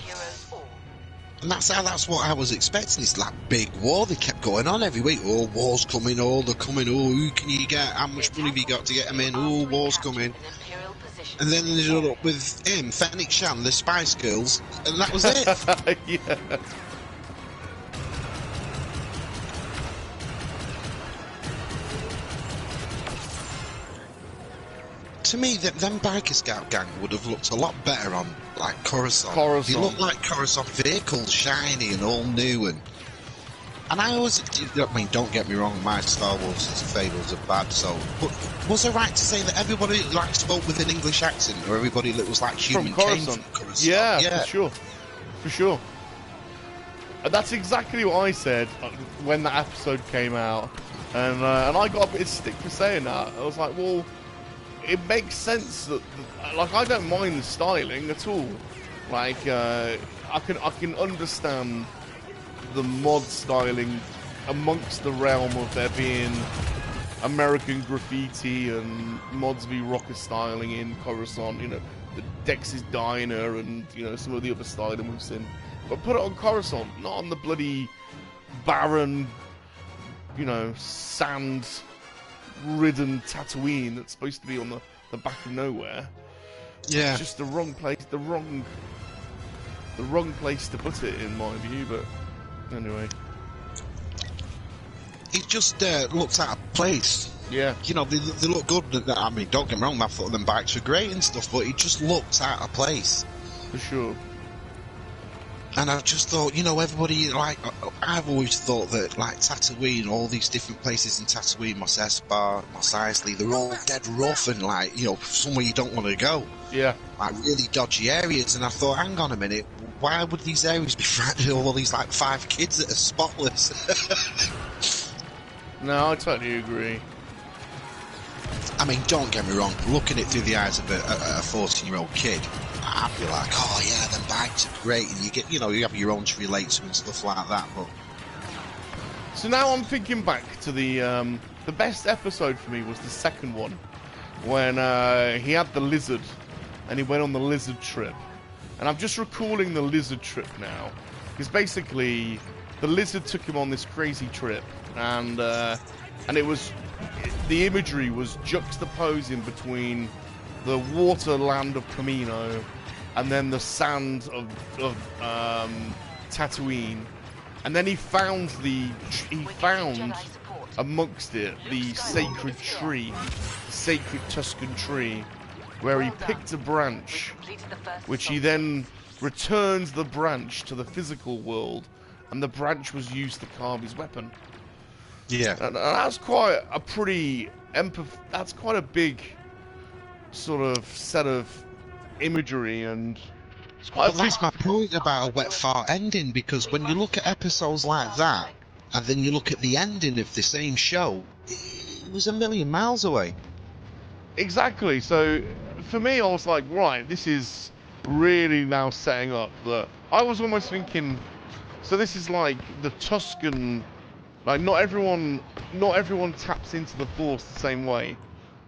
And that's what I was expecting. It's like big war. They kept going on every week. Oh, war's coming. Oh, they're coming. Oh, who can you get? How much money have you got to get them in? Oh, war's coming. And then they ended up with him, Fennec Shan, the Spice Girls, and that was it. Yeah. To me, them Biker Scout gang would have looked a lot better on, like, Coruscant. They look like Coruscant vehicles, shiny and all new, and I always, I mean, don't get me wrong, my Star Wars fables are bad, so, but was it right to say that everybody, like, spoke with an English accent, or everybody that was, like, human came from Coruscant? Yeah, for sure. And that's exactly what I said when that episode came out, and I got a bit of stick for saying that. I was like, well, it makes sense that, like, I don't mind the styling at all. Like, I can understand the mod styling amongst the realm of there being American graffiti and Mods v Rocker styling in Coruscant, you know, the Dex's Diner and, you know, some of the other styling we've seen. But put it on Coruscant, not on the bloody barren, you know, sand-ridden Tatooine that's supposed to be on the back of nowhere. Yeah. It's just the wrong place, the wrong place to put it, in my view. But anyway, It just looks out of place. yeah, You know, they look good. I mean, don't get me wrong, I thought them bikes were great and stuff, but it just looks out of place. for sure. And I just thought, you know, everybody, like, I've always thought that, like, Tatooine, all these different places in Tatooine, Mos Espa, Mos Eisley, they're all dead rough and, like, you know, somewhere you don't want to go. Yeah. Like, really dodgy areas. And I thought, hang on a minute, why would these areas be frightening all these, like, 5 kids that are spotless? No, I totally agree. I mean, don't get me wrong, looking at it through the eyes of a 14-year-old kid, I'd be like, oh yeah, them bikes are great, and you get, you know, you have your own to relate to and stuff like that, but... So now I'm thinking back to the best episode for me was the second one, when he had the lizard, and he went on the lizard trip. And I'm just recalling the lizard trip now, because basically, the lizard took him on this crazy trip, and it was... The imagery was juxtaposing between the water land of Camino and then the sand of Tatooine, and then he found amongst it the sacred tree, the sacred Tuscan tree, where he picked a branch, which he then returns the branch to the physical world, and the branch was used to carve his weapon. Yeah. And that's quite a pretty that's quite a big sort of set of imagery, and it's quite But that's my point about a wet fart ending, because when you look at episodes like that, and then you look at the ending of the same show, it was a million miles away. Exactly. So for me, I was like, right, this is really now setting up that I was almost thinking. So this is like the Tuscan. Like, not everyone taps into the Force the same way.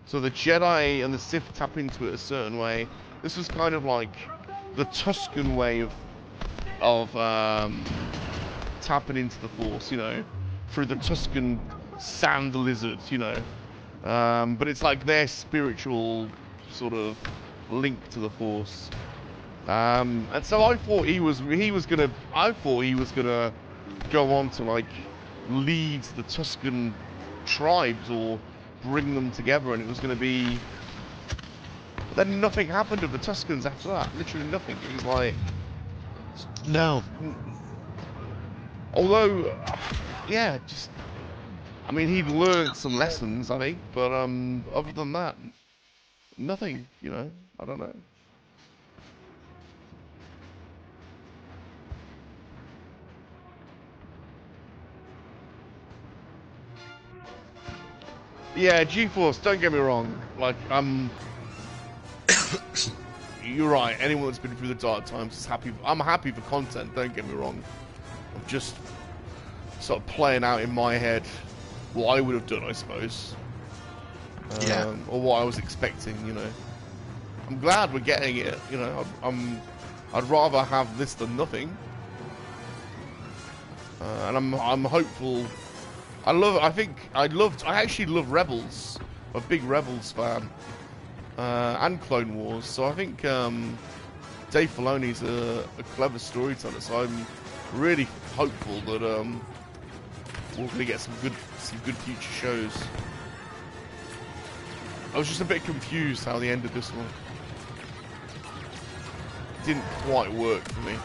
So the Jedi and the Sith tap into it a certain way. This was kind of like the Tuscan way of tapping into the Force, you know, through the Tuscan sand lizards, you know. But it's like their spiritual sort of link to the Force. And so I thought he was gonna go on to like lead the Tuscan tribes or bring them together, and it was going to be. But then nothing happened with the Tuscans after that. Literally nothing. It was like. No. Although, yeah, just. I mean, he'd learned some lessons, I think, but other than that, nothing. You know, I don't know. Yeah, G-Force, don't get me wrong. Like, you're right. Anyone that's been through the dark times is happy. I'm happy for content, don't get me wrong. I'm just sort of playing out in my head what I would have done, I suppose. Yeah. Or what I was expecting, you know. I'm glad we're getting it, you know. I'd rather have this than nothing. And I'm hopeful. I actually love Rebels. I'm a big Rebels fan. And Clone Wars. So I think Dave Filoni's a clever storyteller. So I'm really hopeful that we're going to get some good future shows. I was just a bit confused how they ended this one. It didn't quite work for me.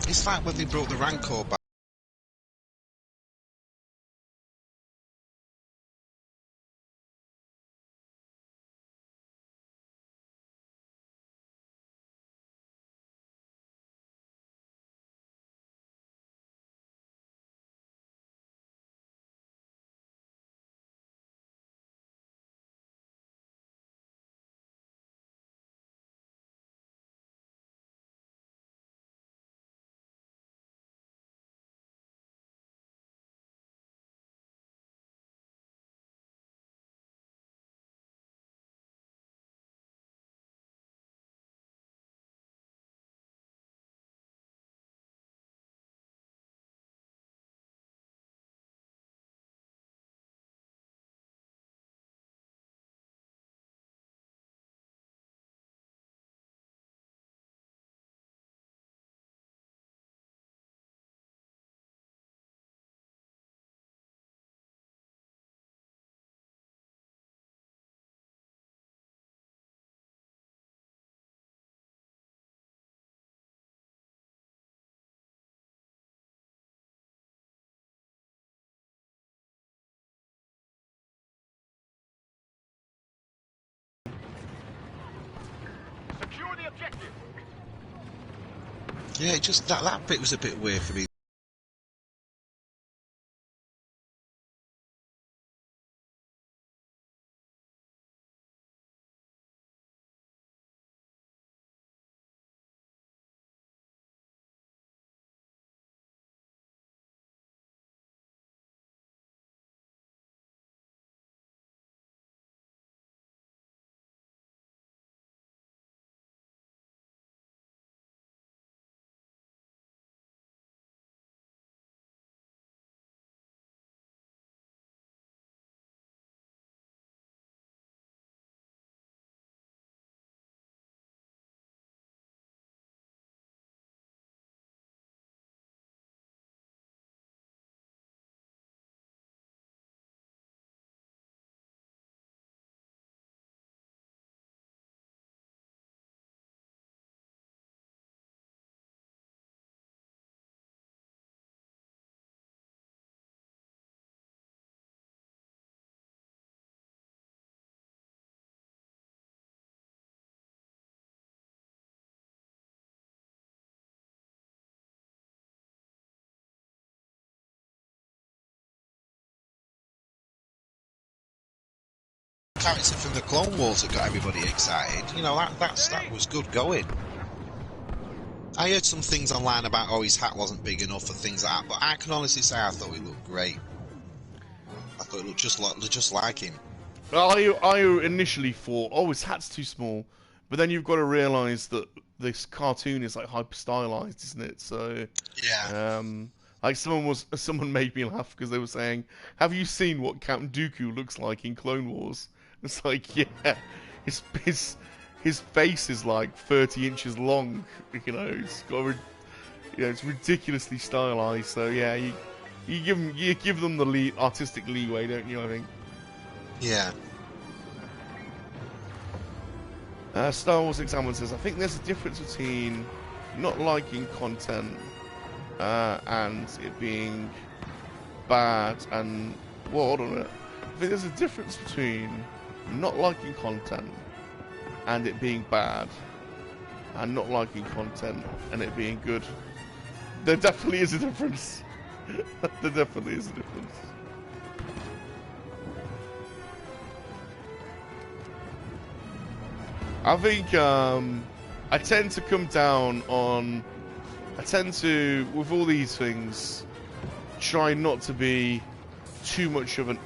It's like when they brought the Rancor back. Yeah, it just that bit was a bit weird for me. Character from the Clone Wars that got everybody excited. You know, that was good going. I heard some things online about his hat wasn't big enough and things like that, but I can honestly say I thought he looked great. I thought it looked just like him. I initially thought, oh, his hat's too small, but then you've got to realise that this cartoon is like hyper stylized, isn't it? So yeah, like someone made me laugh because they were saying, "Have you seen what Count Dooku looks like in Clone Wars?" It's like, yeah, his face is like 30 inches long. You know, it's ridiculously stylized. So yeah, you give them the artistic leeway, don't you? I think. yeah. Star Wars Examiner says, I think there's a difference between not liking content and it being bad and... Well, hold on a minute. I think there's a difference between not liking content and it being bad and not liking content and it being good. There definitely is a difference. There definitely is a difference. I think I tend to come down on... I tend to, with all these things, try not to be too much of an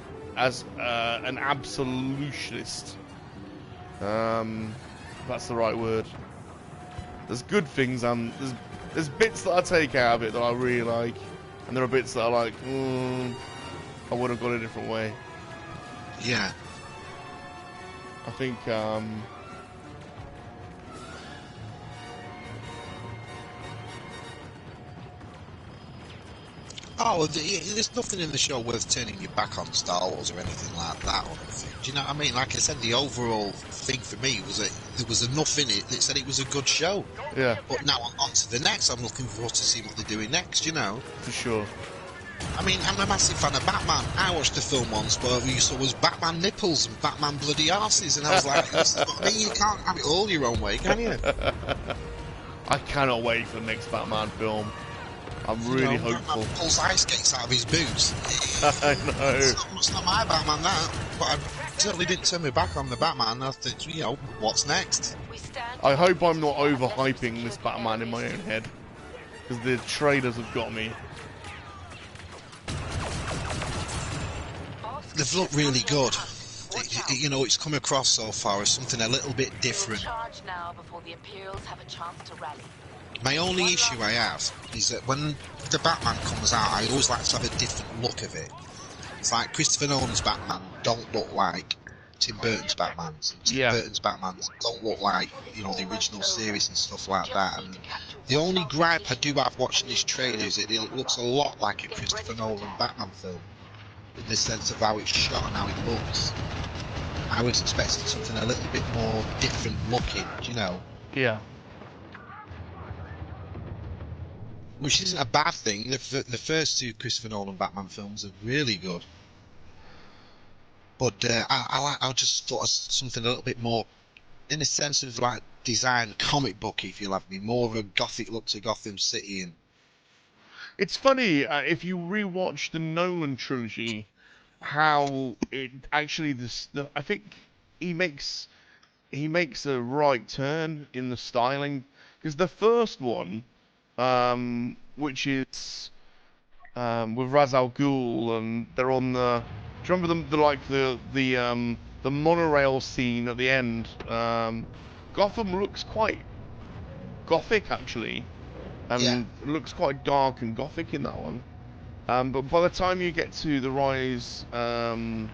absolutist. That's the right word. There's good things and there's bits that I take out of it that I really like, and there are bits that I like, I would have gone a different way. Yeah. I think Oh, there's nothing in the show worth turning your back on Star Wars or anything like that. Do you know what I mean? Like I said, the overall thing for me was that there was enough in it that said it was a good show. Yeah. But now on to the next. I'm looking forward to see what they're doing next, you know? For sure. I mean, I'm a massive fan of Batman. I watched a film once where we saw was Batman nipples and Batman bloody arses, and I was like, I mean, you can't have it all your own way, can you? I cannot wait for the next Batman film. I'm really hopeful. Batman pulls ice skates out of his boots. I know. It's not my Batman, that. But I certainly didn't turn my back on the Batman. I thought, you know, what's next? I hope I'm not overhyping this Batman in my own head, because the trailers have got me. They've looked really good. You know, it's come across so far as something a little bit different. My only issue I have is that when the Batman comes out, I always like to have a different look of it. It's like Christopher Nolan's Batman don't look like Tim Burton's Batmans. Tim Burton's Batmans don't look like, you know, the original series and stuff like that. And the only gripe I do have watching this trailer is that it looks a lot like a Christopher Nolan Batman film, in the sense of how it's shot and how it looks. I was expecting something a little bit more different looking, do you know? Yeah. Which isn't a bad thing. The first two Christopher Nolan Batman films are really good. But I just thought of something a little bit more in a sense of like design, comic book, if you'll have me, more of a gothic look to Gotham City. And It's funny if you rewatch the Nolan trilogy, how it actually I think he makes a right turn in the styling, because the first one, which is with Ra's al Ghul, and they're on the. Do you remember the monorail scene at the end? Gotham looks quite gothic actually, and it looks quite dark and gothic in that one. But by the time you get to the Rise, the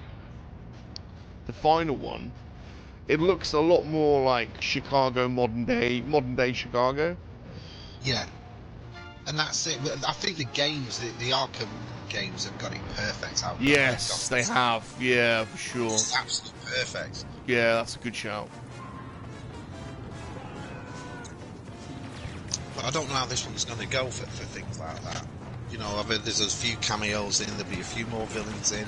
final one, it looks a lot more like Chicago, modern day Chicago. yeah, and that's it. I think the games, the Arkham games, have got it perfect out. Yes, they have. Yeah, for sure. It's absolutely perfect. Yeah, that's a good shout. But I don't know how this one's going to go for things like that. You know, I mean, there's a few cameos in, there'll be a few more villains in.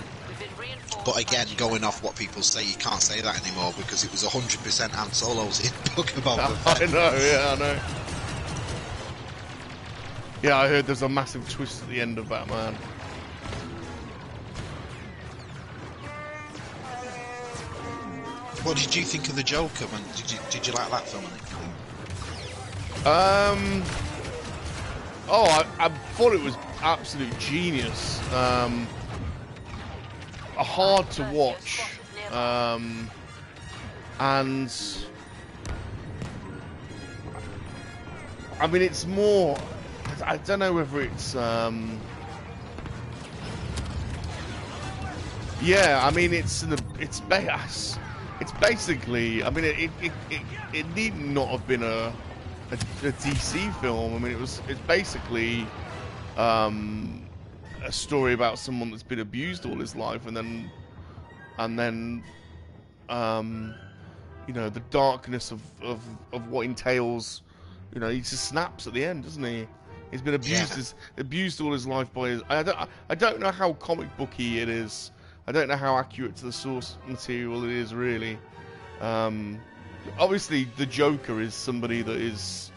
But again, going off what people say, you can't say that anymore because it was 100% Han Solo's in Book of Boba Fett. I know, yeah, I know. Yeah, I heard there's a massive twist at the end of Batman. What did you think of the Joker, man? Did you like that film? I thought it was absolute genius. Hard to watch, and I mean it's more. I don't know whether it's. Yeah, I mean it's basically. I mean it need not have been a DC film. I mean it's basically a story about someone that's been abused all his life, and then you know, the darkness of what entails. You know, he just snaps at the end, doesn't he? He's been abused abused all his life by his. I don't know how comic booky it is. I don't know how accurate to the source material it is really. Obviously, the Joker is somebody that is,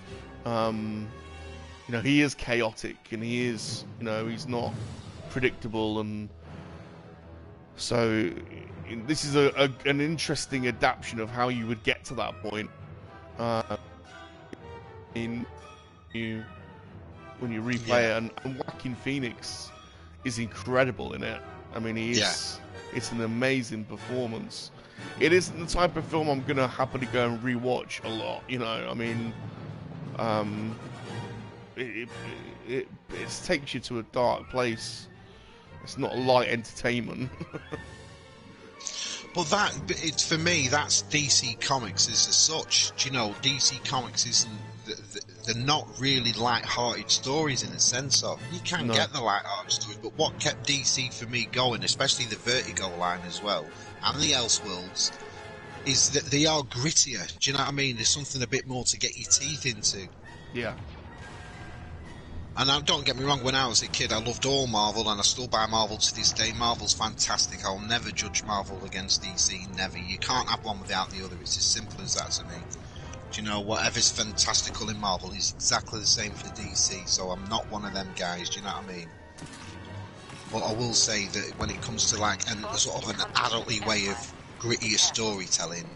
you know, he is chaotic and he is, you know, he's not predictable, and so this is an interesting adaptation of how you would get to that point. When you replay it, and Joaquin Phoenix is incredible in it. I mean, it's an amazing performance. It isn't the type of film I'm gonna happily go and rewatch a lot, you know. I mean, it takes you to a dark place. It's not a light entertainment. But it's for me, that's DC Comics as such. Do you know, DC Comics isn't. They're not really light-hearted stories in a sense of. You can get the light-hearted stories, but what kept DC for me going, especially the Vertigo line as well, and the Elseworlds, is that they are grittier. Do you know what I mean? There's something a bit more to get your teeth into. Yeah. And don't get me wrong, when I was a kid, I loved all Marvel, and I still buy Marvel to this day. Marvel's fantastic. I'll never judge Marvel against DC, never. You can't have one without the other. It's as simple as that to me. You know, whatever's fantastical in Marvel is exactly the same for DC, so I'm not one of them guys, do you know what I mean? But I will say that when it comes to like a sort of an adult-y way of grittier storytelling,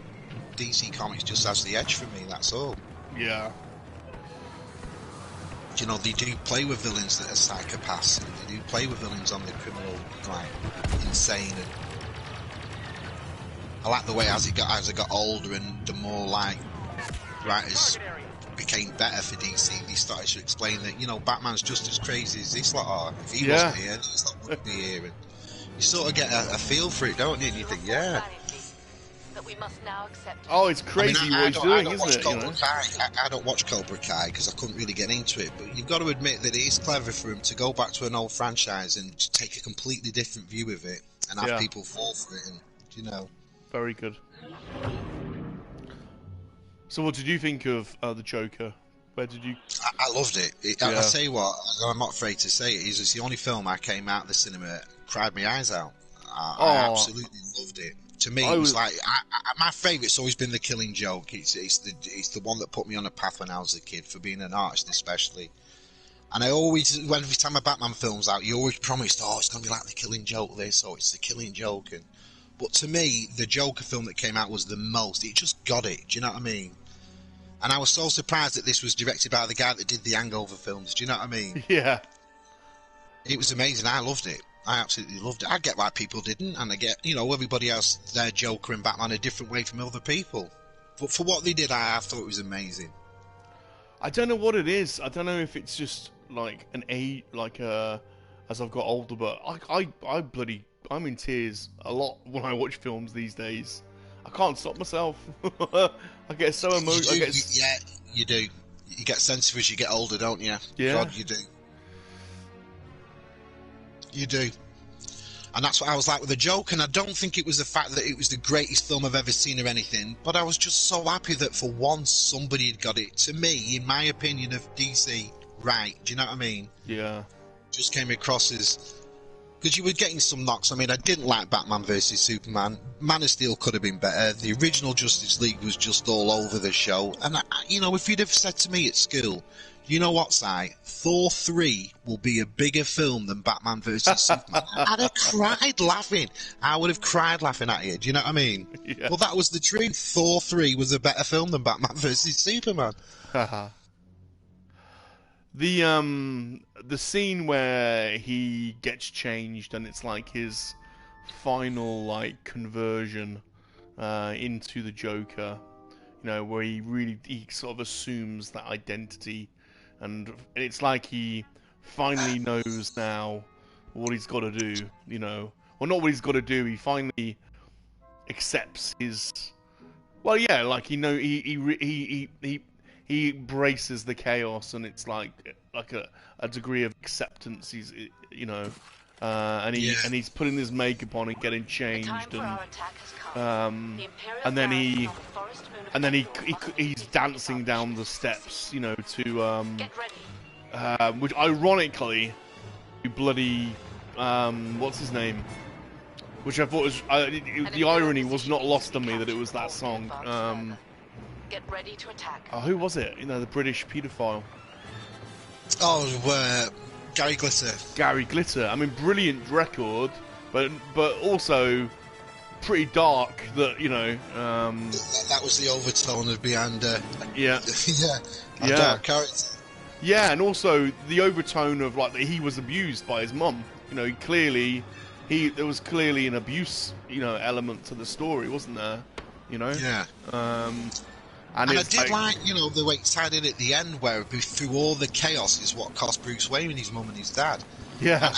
DC Comics just has the edge for me, that's all. Yeah. You know, they do play with villains that are psychopaths, and they do play with villains on the criminal, like, insane. And I like the way as I got older and the more like writers became better for DC, they started to explain that, you know, Batman's just as crazy as this lot are. If he wasn't here, this lot wouldn't be here. And you sort of get a feel for it, don't you? And you think, yeah. That we must now accept. Oh, it's crazy what he's doing, isn't it? I don't watch Cobra Kai because I couldn't really get into it, but you've got to admit that it is clever for him to go back to an old franchise and take a completely different view of it and have people fall for it, and, you know. Very good. So what did you think of the Joker? Where did you... I loved it. I tell you what, I'm not afraid to say it, it's the only film I came out of the cinema, cried my eyes out. I absolutely loved it. To me, it was like my favourite's always been The Killing Joke. It's the one that put me on a path when I was a kid, for being an artist especially. And I always, every time a Batman film's out, you always promised, oh, it's going to be like The Killing Joke this, or it's The Killing Joke. But to me, the Joker film that came out was the most. It just got it. Do you know what I mean? And I was so surprised that this was directed by the guy that did the Hangover films. Do you know what I mean? Yeah. It was amazing. I loved it. I absolutely loved it. I get why people didn't, and I get, everybody else, their Joker and Batman a different way from other people. But for what they did, I thought it was amazing. I don't know what it is. I don't know if it's just like as I've got older, but I'm in tears a lot when I watch films these days. I can't stop myself. I get so emotional. Yeah, you do. You get sensitive as you get older, don't you? Yeah. God, you do. You do. And that's what I was like with the Joker, and I don't think it was the fact that it was the greatest film I've ever seen or anything, but I was just so happy that for once somebody had got it, to me, in my opinion of DC, right. Do you know what I mean? Yeah. Just came across as... Because you were getting some knocks. I mean, I didn't like Batman vs Superman. Man of Steel could have been better. The original Justice League was just all over the show. And, if you'd have said to me at school, you know what, Si? Thor 3 will be a bigger film than Batman vs Superman. I'd have cried laughing. I would have cried laughing at you. Do you know what I mean? Yeah. Well, that was the truth. Thor 3 was a better film than Batman vs Superman. The scene where he gets changed and it's like his final conversion into the Joker, where he sort of assumes that identity, and it's like he finally knows now what he's got to do, well, not what he's got to do, he finally accepts his, he embraces the chaos, and it's like a degree of acceptance. He's, and he's putting his makeup on and getting changed, and then he's dancing down the steps, to which ironically, bloody what's his name? Which I thought was the irony was not lost on me that it was that song. Get ready to attack. Who was it? The British paedophile. Oh, Gary Glitter. Gary Glitter. I mean, brilliant record, but also pretty dark. That that was the overtone of behind. Yeah. A dark character. Yeah, and also the overtone of that he was abused by his mum. There was clearly an abuse element to the story, wasn't there? Yeah. And I did like, the way it tied in at the end, where through all the chaos is what cost Bruce Wayne and his mum and his dad. Yeah.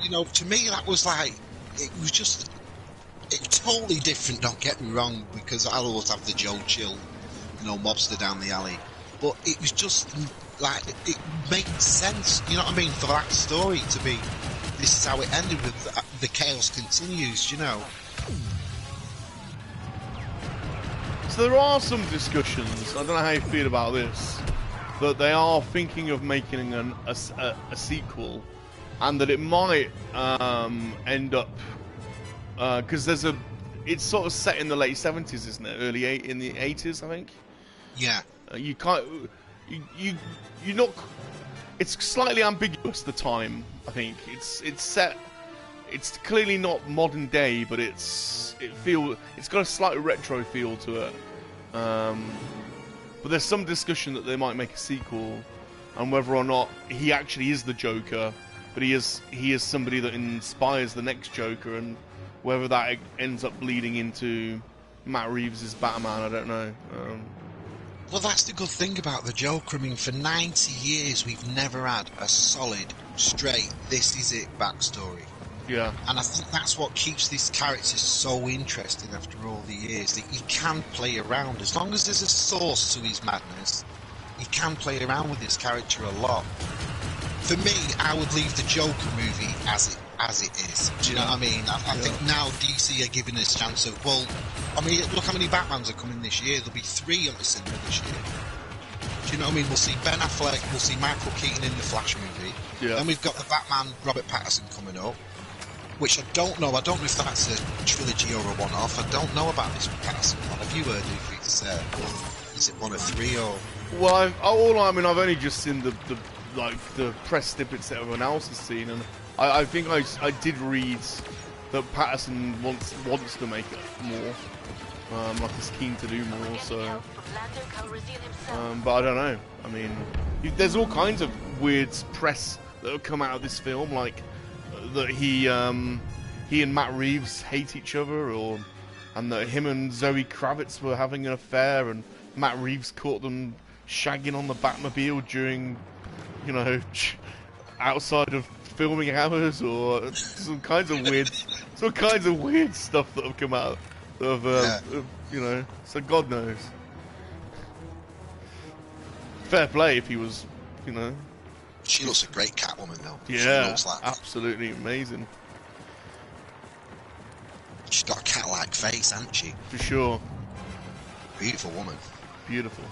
And to me, that was it was just totally different, don't get me wrong, because I'll always have the Joe Chill, mobster down the alley. But it was just, it made sense, you know what I mean, for that story to be, this is how it ended with the chaos continues, So there are some discussions, I don't know how you feel about this, that they are thinking of making a sequel, and that it might end up, because it's sort of set in the late 70s, isn't it? In the 80s, I think? Yeah. You're not, it's slightly ambiguous, the time, I think. It's set, it's clearly not modern day, but it's got a slight retro feel to it. But there's some discussion that they might make a sequel, and whether or not he actually is the Joker, but he is somebody that inspires the next Joker, and whether that ends up leading into Matt Reeves' Batman, I don't know. Well, that's the good thing about the Joker. I mean, for 90 years we've never had a solid, straight, this is it backstory. Yeah. And I think that's what keeps this character so interesting after all the years, that he can play around. As long as there's a source to his madness, he can play around with this character a lot. For me, I would leave the Joker movie as it is. Do you know what I mean? I think now DC are giving us a chance of, well, I mean, look how many Batmans are coming this year. There'll be 3 on the cinema this year. Do you know what I mean? We'll see Ben Affleck, we'll see Michael Keaton in the Flash movie. Yeah. Then we've got the Batman, Robert Pattinson coming up. which I don't know. I don't know if that's a trilogy or a one-off. I don't know about this Patterson one. Have you heard if it's is it one of three or? Well, I mean, I've only just seen the press snippets that everyone else has seen, and I think I did read that Patterson wants to make it more. Like he's keen to do more, so. But I don't know. I mean, there's all kinds of weird press that have come out of this film, like that he and Matt Reeves hate each other, and that him and Zoe Kravitz were having an affair, and Matt Reeves caught them shagging on the Batmobile during, you know, outside of filming hours, or some kinds of weird stuff that have come out of, you know. So God knows. Fair play if he was, you know. She looks a great Catwoman, though. Yeah, she looks like absolutely amazing. She's got a cat-like face, hasn't she? For sure. Beautiful woman. Beautiful.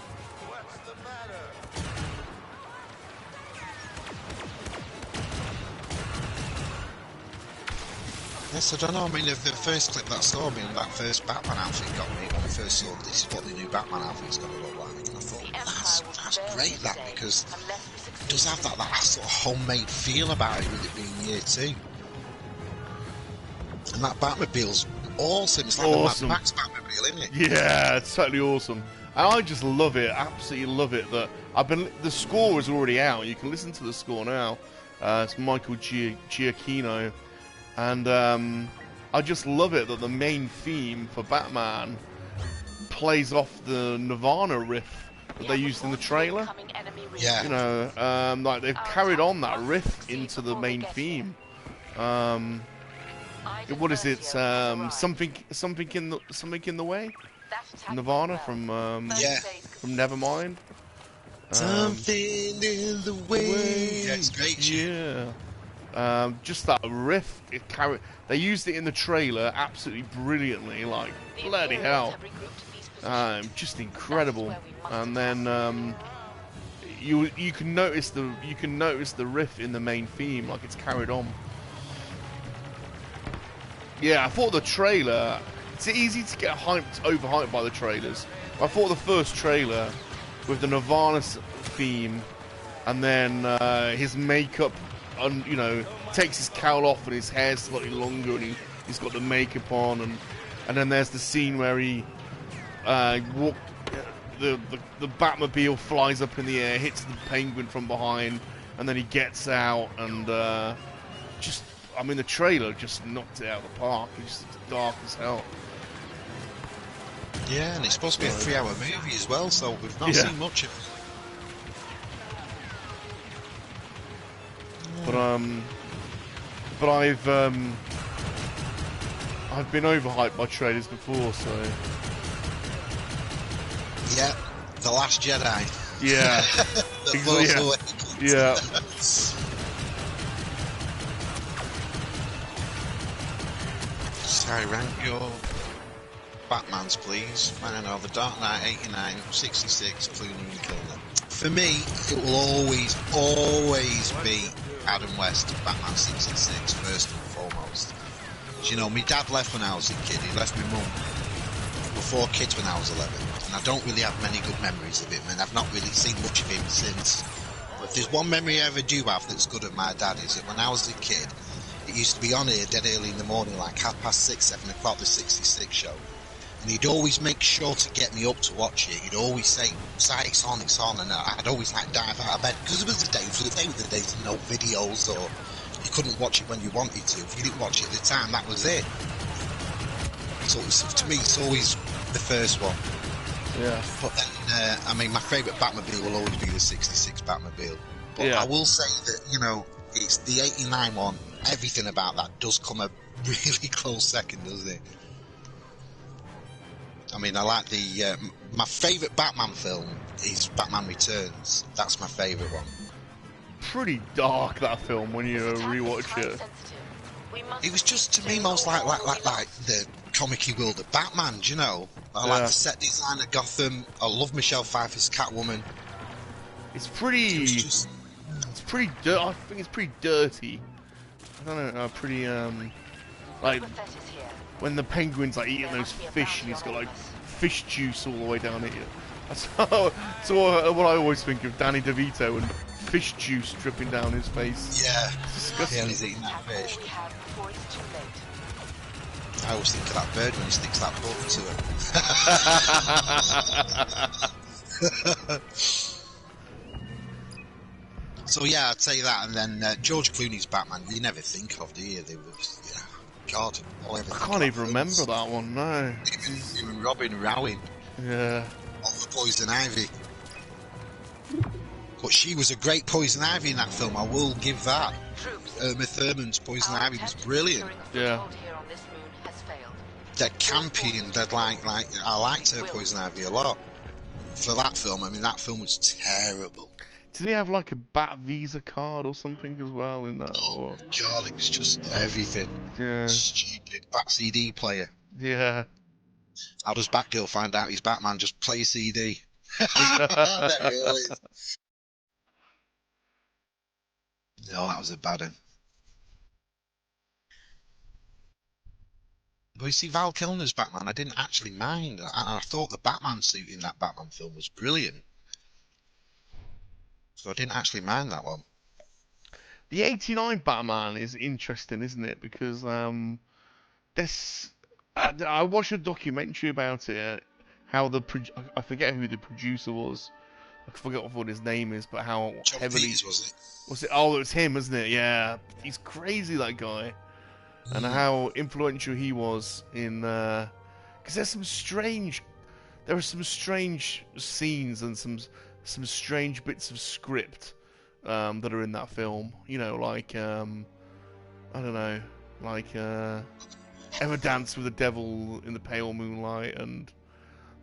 Yes, I don't know. I mean, the first clip that I saw, that first Batman outfit got me when I first saw this is what the new Batman outfit's going to look like. And I thought, that's great, that, because it does have that sort of homemade feel about it, with it being year 2. And that Batmobile's awesome. It's like the Mad Max Batmobile, isn't it? Yeah, it's totally awesome. And I just love it, absolutely love it. That the score is already out. You can listen to the score now. It's Michael Giacchino. And I just love it that the main theme for Batman plays off the Nirvana riff that they used in the trailer. Yeah. You know, like they've carried on that riff into the main theme. What is it? Something in the way. Nirvana from Nevermind. Something in the way. Yeah, it's great. Yeah. Just that riff, they used it in the trailer absolutely brilliantly, like bloody hell, just incredible. And then you can notice the riff in the main theme, like it's carried on. Yeah, I thought the trailer. It's easy to get overhyped by the trailers. I thought the first trailer with the Nirvana theme, and then his makeup. You know, takes his cowl off and his hair's slightly longer, and he's got the makeup on, and then there's the scene where he the Batmobile flies up in the air, hits the Penguin from behind, and then he gets out, and I mean, the trailer just knocked it out of the park. It's just dark as hell. Yeah, and it's supposed to be a 3-hour movie as well, so we've not seen much of it. But I've been overhyped by trailers before, so. Yeah, The Last Jedi. Yeah. Yeah. Sorry, rank your Batmans, please. I don't know, The Dark Knight 89, 66, Clooney and Kilmer. For me, it will always be Adam West, Batman 66, first and foremost. As you know, my dad left when I was a kid. He left my mum with 4 kids when I was 11. And I don't really have many good memories of him, and I've not really seen much of him since. But if there's one memory I ever do have that's good of my dad, is that when I was a kid, it used to be on here dead early in the morning, like 6:30, 7 o'clock, the 66 show. And he'd always make sure to get me up to watch it. He'd always say, it's on, and I'd always like dive out of bed, because it was the days, no videos, or you couldn't watch it when you wanted to. If you didn't watch it at the time, that was it. So to me, it's always the first one. Yeah. But then, I mean, my favourite Batmobile will always be the 66 Batmobile. But I will say that, you know, it's the 89 one, everything about that does come a really close second, doesn't it? I mean, I like the... my favourite Batman film is Batman Returns. That's my favourite one. Pretty dark, that film, when you rewatch it. It was just, to me, most like the comic-y world of Batman, do you know? I like the set design of Gotham. I love Michelle Pfeiffer's Catwoman. It's pretty... It's pretty... I think it's pretty dirty. I don't know, pretty... Like Epithet is here. when the penguin's like eating those fish and he's got like fish juice all the way down it. That's what I always think of Danny DeVito and fish juice dripping down his face. Yeah. It's disgusting. Yeah, he's eating that Attack all fish. we have before it's too late. I always think of that bird when he sticks that hook to it. So yeah, I'd say that, and then George Clooney's Batman. You never think of, do you? They was, yeah, God, all I can't even remember that one. No. Even Robin rowing Yeah. on the Poison Ivy. But she was a great Poison Ivy in that film. I will give that. Troops. Uma Thurman's Poison Our Ivy was attempt at brilliant. securing a Yeah. foothold here on this moon has failed. They're campy and they're like I liked her Poison Ivy a lot. For that film, I mean, that film was terrible. Did he have like a Bat Visa card or something as well in that? Or... God, it was just everything. Yeah. Stupid. Bat CD player. Yeah. How does Batgirl find out he's Batman? Just play a CD. That really is. No, that was a bad one. But you see, Val Kilmer's Batman, I didn't actually mind. I thought the Batman suit in that Batman film was brilliant. So I didn't actually mind that one. The '89 Batman is interesting, isn't it? Because I watched a documentary about it. How I forget who the producer was. I forget what his name is, but how John heavily Peters, was it? was it? Oh, it was him, isn't it? Yeah, he's crazy, that guy, and how influential he was in. Because there are some strange scenes and some strange bits of script that are in that film. You know, like I don't know, like Ever Dance with the Devil in the Pale Moonlight, and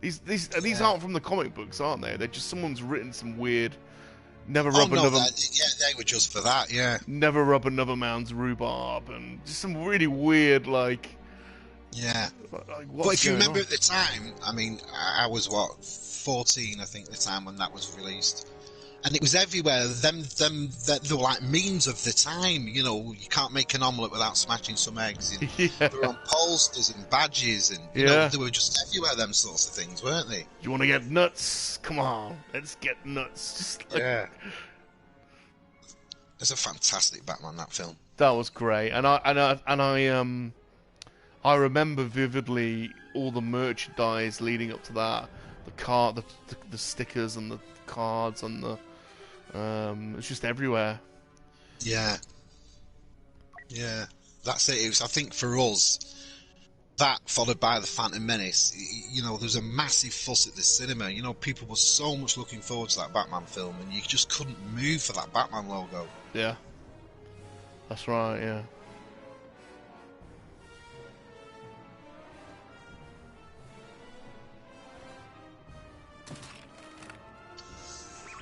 these aren't from the comic books, aren't they? They're just someone's written some weird. Never rub another. They were just for that. Yeah. Never rub another man's rhubarb, and just some really weird like. Yeah. Like, But if you remember at the time, I mean, I was 14, I think, the time when that was released, and it was everywhere. They were like memes of the time. You know, you can't make an omelette without smashing some eggs. And Yeah. they were on posters and badges, and you know, they were just everywhere. Them sorts of things, weren't they? You want to get nuts? Come on, let's get nuts. Just like, Yeah. It's a fantastic Batman, that film. that was great, and I remember vividly all the merchandise leading up to that, the stickers and the cards and the it's just everywhere. Yeah. Yeah. That's it. It was, I think, for us, that followed by the Phantom Menace. You know, there was a massive fuss at the cinema. You know, people were so much looking forward to that Batman film, and you just couldn't move for that Batman logo. Yeah, that's right. Yeah.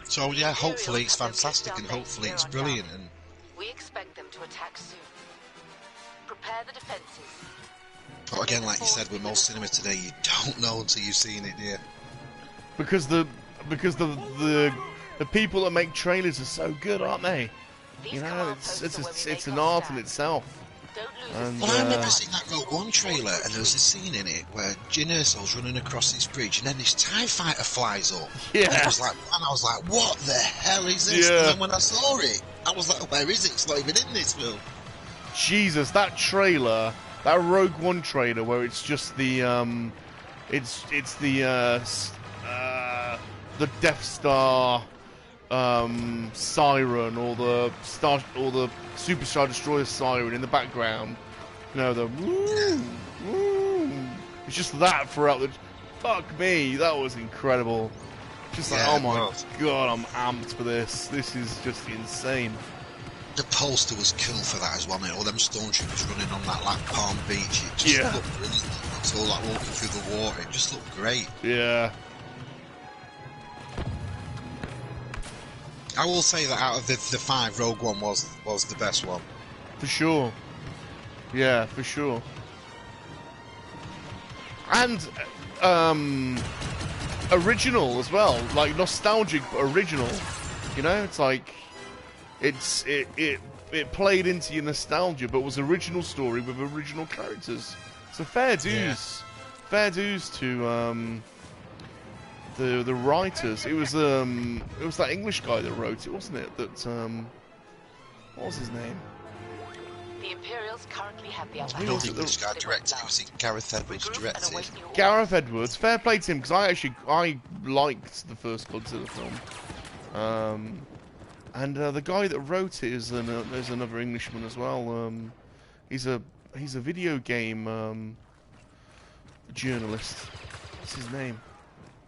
So yeah, hopefully it's fantastic and hopefully it's brilliant. And we expect them to attack soon. Prepare the defenses. but again, like you said, with most cinema today, you don't know until you've seen it, do you? Because the people that make trailers are so good, aren't they? You know, it's an art in itself. And, Well, I remember seeing that Rogue One trailer, and there was a scene in it where Jyn Erso's running across this bridge, and then this TIE fighter flies up. Yeah. And I was like, what the hell is this? Yeah. And then when I saw it, I was like, where is it? It's not even in this film. Jesus, that trailer, that Rogue One trailer, where it's just the Death Star siren, or the Super Star Destroyer siren in the background. You know, the woo, woo. It's just that throughout the. Fuck me, that was incredible. Just like, Yeah, oh my it was. god, I'm amped for this. This is just insane. The poster was cool for that as well, mate. All them stormtroopers running on that like Palm Beach. It just Yeah. looked brilliant. It's all like walking through the water. It just looked great. Yeah. I will say that out of the five, Rogue One was the best one. For sure. Yeah, for sure. And original as well, like nostalgic but original. You know, it's like it it played into your nostalgia, but was original story with original characters. So fair dues, fair dues to the writers. It was that English guy that wrote it, wasn't it? That what was his name? The Imperials currently have the upper Who hand. was it English guy directed. Was it Gareth Edwards directed? Gareth Edwards. Fair play to him, because I liked the first Godzilla film. And the guy that wrote it is another Englishman as well. He's a video game journalist. What's his name?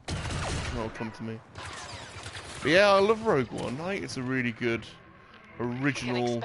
It'll come to me. But yeah, I love Rogue One. I think it's a really good original.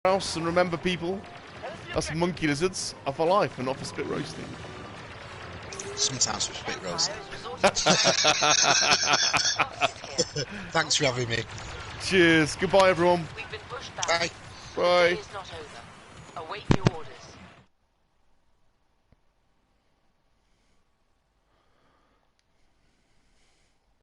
House, and remember, people, us monkey lizards are for life and not for spit roasting. Sometimes for spit roasting. Thanks for having me. Cheers. Goodbye, everyone. We've been pushed back. Bye. Bye. The day is not over. Await new orders.